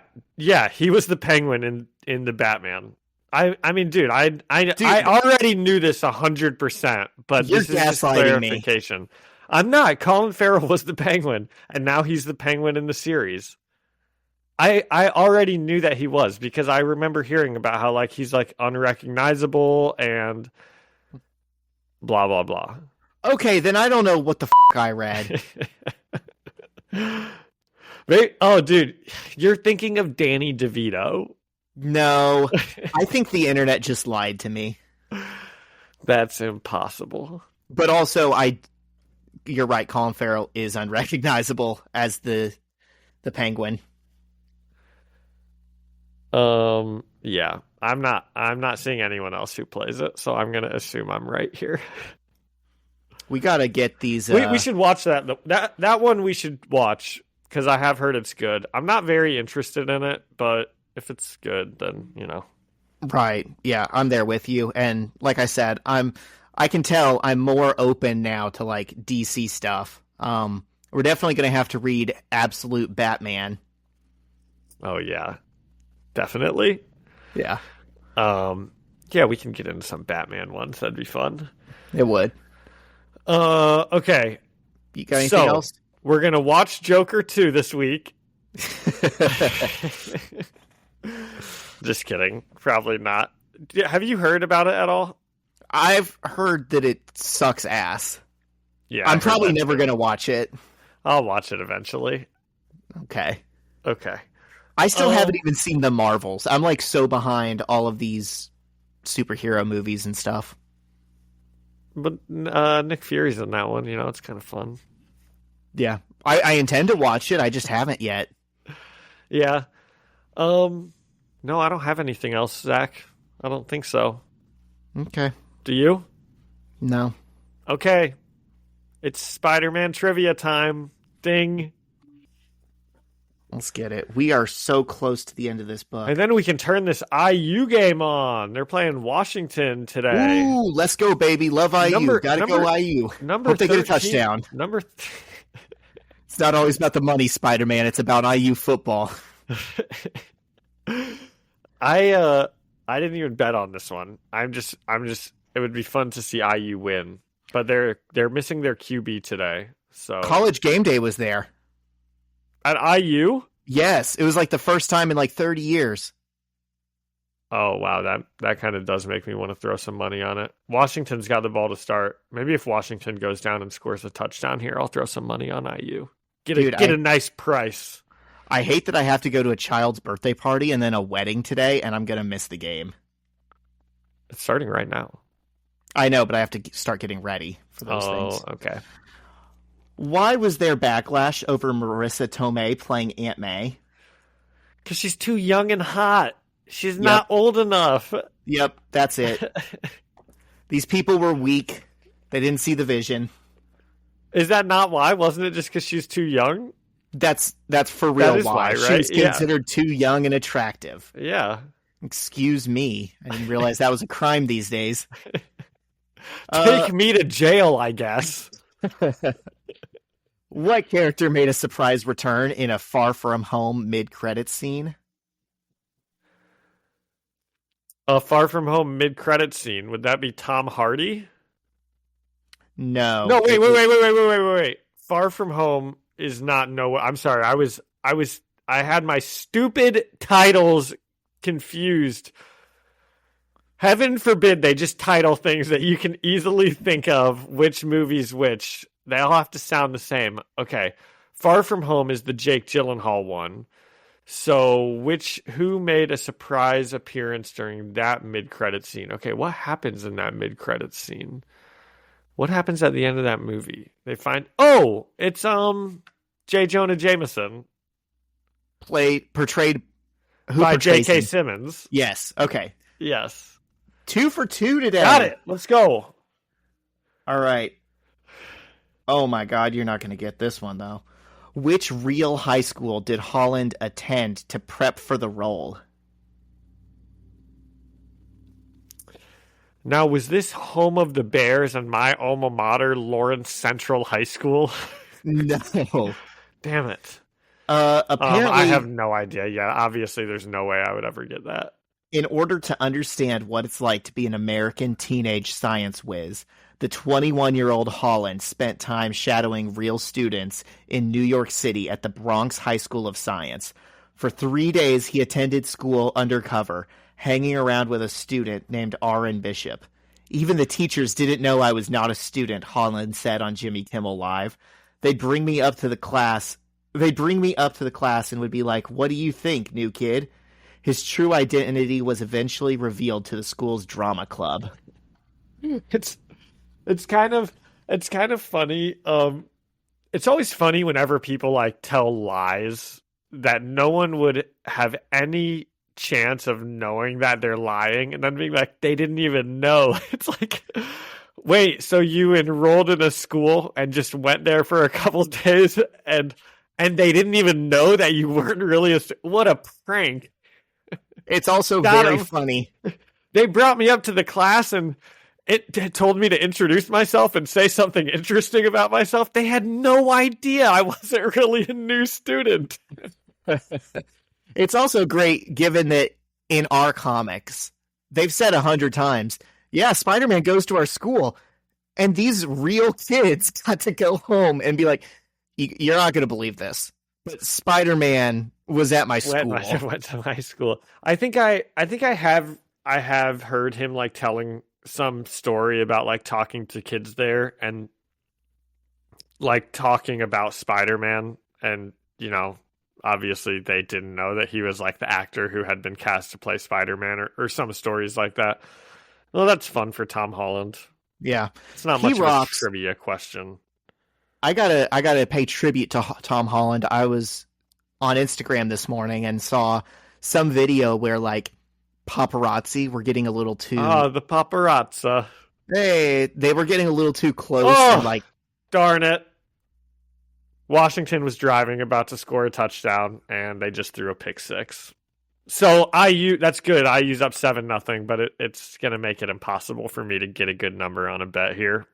he was the Penguin in the Batman. I mean, dude, I already knew this 100%, but this is just clarification. Me. I'm not. Colin Farrell was the Penguin, and now he's the Penguin in the series. I already knew that he was, because I remember hearing about how like he's like unrecognizable and blah blah blah. Okay, then I don't know what the I read. Oh, dude, you're thinking of Danny DeVito. No, I think the internet just lied to me. That's impossible. But also, you're right. Colin Farrell is unrecognizable as the Penguin. Yeah, I'm not seeing anyone else who plays it, so I'm gonna assume I'm right here. We gotta get these. We should watch that. That one we should watch because I have heard it's good. I'm not very interested in it, but if it's good, then Right. Yeah, I'm there with you. And like I said, I can tell I'm more open now to like DC stuff. We're definitely going to have to read Absolute Batman. Oh yeah, definitely. Yeah. Yeah, we can get into some Batman ones. That'd be fun. It would. Okay. You got anything else? We're going to watch Joker 2 this week. Just kidding. Probably not. Have you heard about it at all? I've heard that it sucks ass. Yeah. I'm probably never going to watch it. I'll watch it eventually. Okay. I still haven't even seen the Marvels. I'm like so behind all of these superhero movies and stuff. But Nick Fury's in that one. It's kind of fun. Yeah. I intend to watch it. I just haven't yet. Yeah. No, I don't have anything else, Zach. I don't think so. Okay. Do you? No. Okay. It's Spider-Man trivia time. Ding. Let's get it. We are so close to the end of this book. And then we can turn this IU game on. They're playing Washington today. Ooh, let's go, baby. Love IU. Gotta go IU. Hope they get a touchdown. It's not always about the money, Spider-Man. It's about IU football. I didn't even bet on this one. I'm just it would be fun to see IU win. But they're missing their QB today. So College Game Day was there. At IU? Yes, it was like the first time in like 30 years. Oh, wow. That kind of does make me want to throw some money on it. Washington's got the ball to start. Maybe if Washington goes down and scores a touchdown here, I'll throw some money on IU. Get a nice price. I hate that I have to go to a child's birthday party and then a wedding today, and I'm going to miss the game. It's starting right now. I know, but I have to start getting ready for those things. Oh, okay. Why was there backlash over Marissa Tomei playing Aunt May? Because she's too young and hot. She's not old enough. Yep, that's it. These people were weak. They didn't see the vision. Is that not why? Wasn't it just because she's too young? That's for real that is why. Right? She's considered too young and attractive. Yeah. Excuse me. I didn't realize that was a crime these days. Take me to jail, I guess. What character made a surprise return in a Far From Home mid-credits scene? A Far From Home mid-credits scene. Would that be Tom Hardy? No. No, wait. Far From Home is not I'm sorry. I had my stupid titles confused. Heaven forbid they just title things that you can easily think of which movie's which. They all have to sound the same. Okay. Far From Home is the Jake Gyllenhaal one. So who made a surprise appearance during that mid-credit scene? Okay, what happens in that mid-credit scene? What happens at the end of that movie? They find it's J. Jonah Jameson. Portrayed by J.K. Simmons. Yes. Okay. Yes. 2 for 2 today. Got it. Let's go. All right. Oh my God, you're not going to get this one though. Which real high school did Holland attend to prep for the role? Now, was this home of the Bears and my alma mater, Lawrence Central High School? No. Damn it. Apparently, I have no idea. Yeah, obviously there's no way I would ever get that. In order to understand what it's like to be an American teenage science whiz, the 21-year-old Holland spent time shadowing real students in New York City at the Bronx High School of Science. For 3 days, he attended school undercover, hanging around with a student named Aaron Bishop. Even the teachers didn't know I was not a student, Holland said on Jimmy Kimmel Live. They'd bring me up to the class and would be like, "What do you think, new kid?" His true identity was eventually revealed to the school's drama club. It's kind of funny. It's always funny whenever people like tell lies that no one would have any chance of knowing that they're lying, and then being like, they didn't even know. It's like, Wait, so you enrolled in a school and just went there for a couple days and they didn't even know that you weren't really what a prank. It's also Got very him. funny. They brought me up to the class and it told me to introduce myself and say something interesting about myself. They had no idea I wasn't really a new student. It's also great given that in our comics, they've said 100 times, yeah, Spider-Man goes to our school. And these real kids got to go home and be like, you're not going to believe this, but Spider-Man was at my school. Went to my school. I think I have heard him like telling some story about like talking to kids there and like talking about Spider-Man, and you know, obviously they didn't know that he was like the actor who had been cast to play Spider-Man or some stories like that. Well, that's fun for Tom Holland. Yeah. It's not much of a trivia question. I gotta pay tribute to Tom Holland. I was on Instagram this morning and saw some video where like paparazzi were getting a little too... Oh, the paparazzi. They were getting a little too close. Oh, and like, darn it. Washington was driving, about to score a touchdown, and they just threw a pick six. So that's good. IU's up 7-0, but it's going to make it impossible for me to get a good number on a bet here.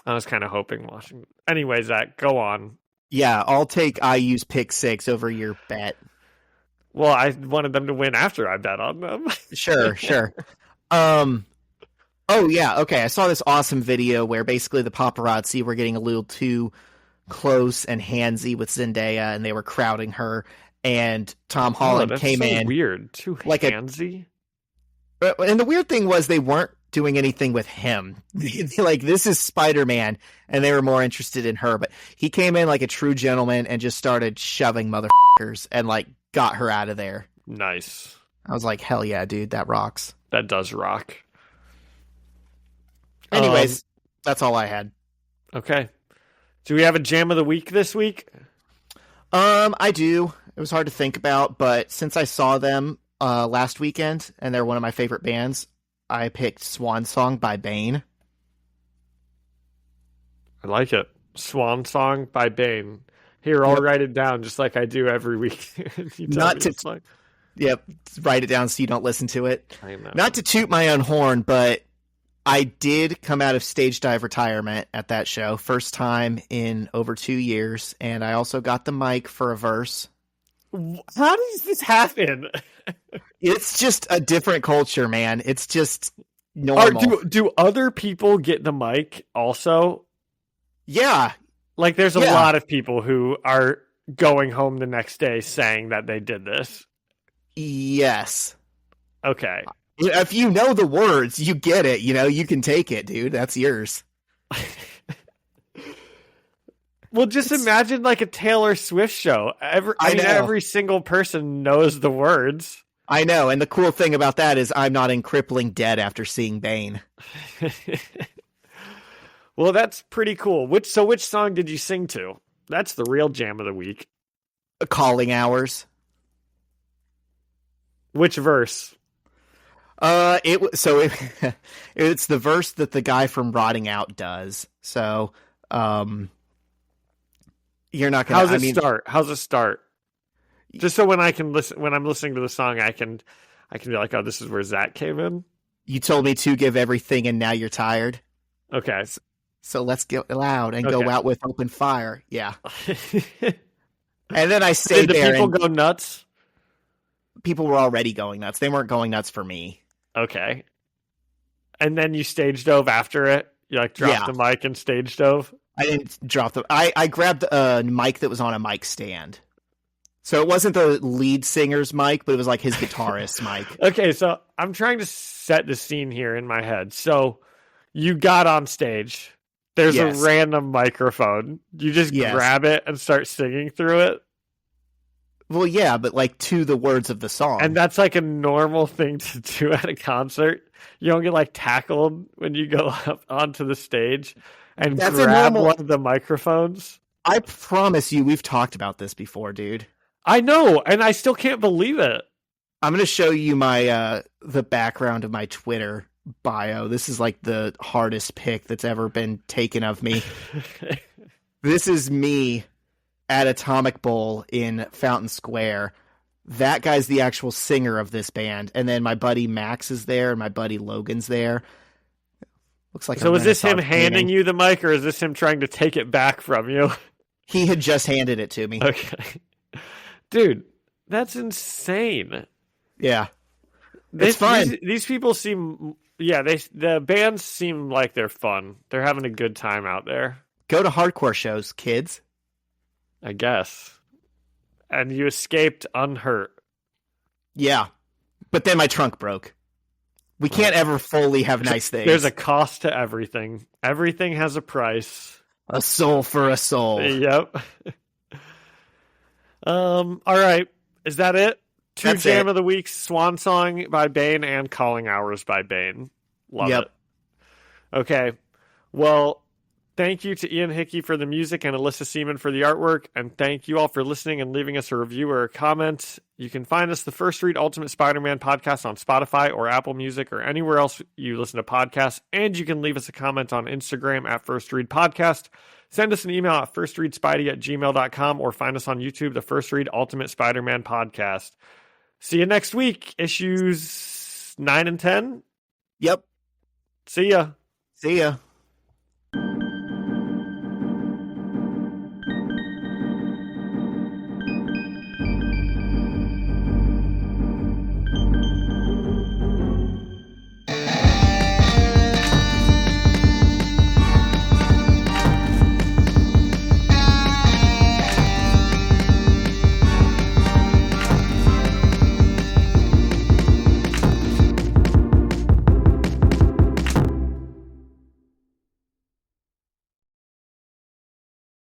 I was kind of hoping Washington. Anyway, Zach, go on. Yeah, I'll take IU's pick six over your bet. Well, I wanted them to win after I bet on them. Sure. Oh, yeah, okay. I saw this awesome video where basically the paparazzi were getting a little too close and handsy with Zendaya, and they were crowding her, and Tom Holland came in. Weird. Too like handsy? And the weird thing was they weren't doing anything with him. Like, this is Spider-Man, and they were more interested in her, but he came in like a true gentleman and just started shoving motherfuckers and like got her out of there. Nice. I was like, hell yeah, dude, that rocks. That does rock. Anyways, that's all I had. Okay. Do we have a jam of the week this week? I do. It was hard to think about, but since I saw them last weekend, and they're one of my favorite bands, I picked Swan Song by Bane. I like it. Swan Song by Bane. Here, I'll write it down just like I do every week. Yep, write it down so you don't listen to it. I know. Not to toot my own horn, but I did come out of stage dive retirement at that show. First time in over 2 years, and I also got the mic for a verse. How does this happen? It's just a different culture, man. It's just normal. Do other people get the mic also? Yeah. Like, there's a lot of people who are going home the next day saying that they did this. Yes. Okay. If you know the words, you get it. You know, you can take it, dude. That's yours. Well, just imagine like a Taylor Swift show. Every single person knows the words. I know, and the cool thing about that is I'm not in crippling debt after seeing Bane. Well, that's pretty cool. Which song did you sing to? That's the real jam of the week. Calling Hours. Which verse? It's the verse that the guy from Rotting Out does. So, you're not gonna. How's it start? Just so when I'm listening to the song, I can be like, oh, this is where Zach came in. You told me to give everything, and now you're tired. Okay. So let's get loud and go out with open fire. Yeah. And then I stayed there. Did people go nuts? People were already going nuts. They weren't going nuts for me. Okay. And then you stage dove after it? You like dropped the mic and stage dove? I didn't drop the... I grabbed a mic that was on a mic stand. So it wasn't the lead singer's mic, but it was like his guitarist's mic. Okay, so I'm trying to set the scene here in my head. So you got on stage. There's a random microphone. You just grab it and start singing through it? Well, yeah, but like to the words of the song. And that's like a normal thing to do at a concert. You don't get like tackled when you go up onto the stage and grab one of the microphones. I promise you, we've talked about this before, dude. I know, and I still can't believe it. I'm going to show you my the background of my Twitter bio. This is like the hardest pick that's ever been taken of me. This is me at Atomic Bowl in Fountain Square. That guy's the actual singer of this band. And then my buddy Max is there and my buddy Logan's there. Looks like so is this him handing you the mic, or is this him trying to take it back from you? He had just handed it to me. Okay. Dude, that's insane. Yeah. It's fun. These people seem, the bands seem like they're fun. They're having a good time out there. Go to hardcore shows, kids. I guess. And you escaped unhurt. Yeah. But then my trunk broke. We can't ever fully have nice things. There's a cost to everything. Everything has a price. A soul for a soul. Yep. All right. Is that it? That's Jam of the Week, Swan Song by Bane and Calling Hours by Bane. Love it. Okay. Well, thank you to Ian Hickey for the music and Alyssa Seaman for the artwork. And thank you all for listening and leaving us a review or a comment. You can find us, the First Read Ultimate Spider-Man podcast, on Spotify or Apple Music or anywhere else you listen to podcasts. And you can leave us a comment on Instagram at First Read Podcast. Send us an email at firstreadspidey@gmail.com or find us on YouTube, the First Read Ultimate Spider-Man podcast. See you next week, issues 9 and 10. Yep. See ya. See ya.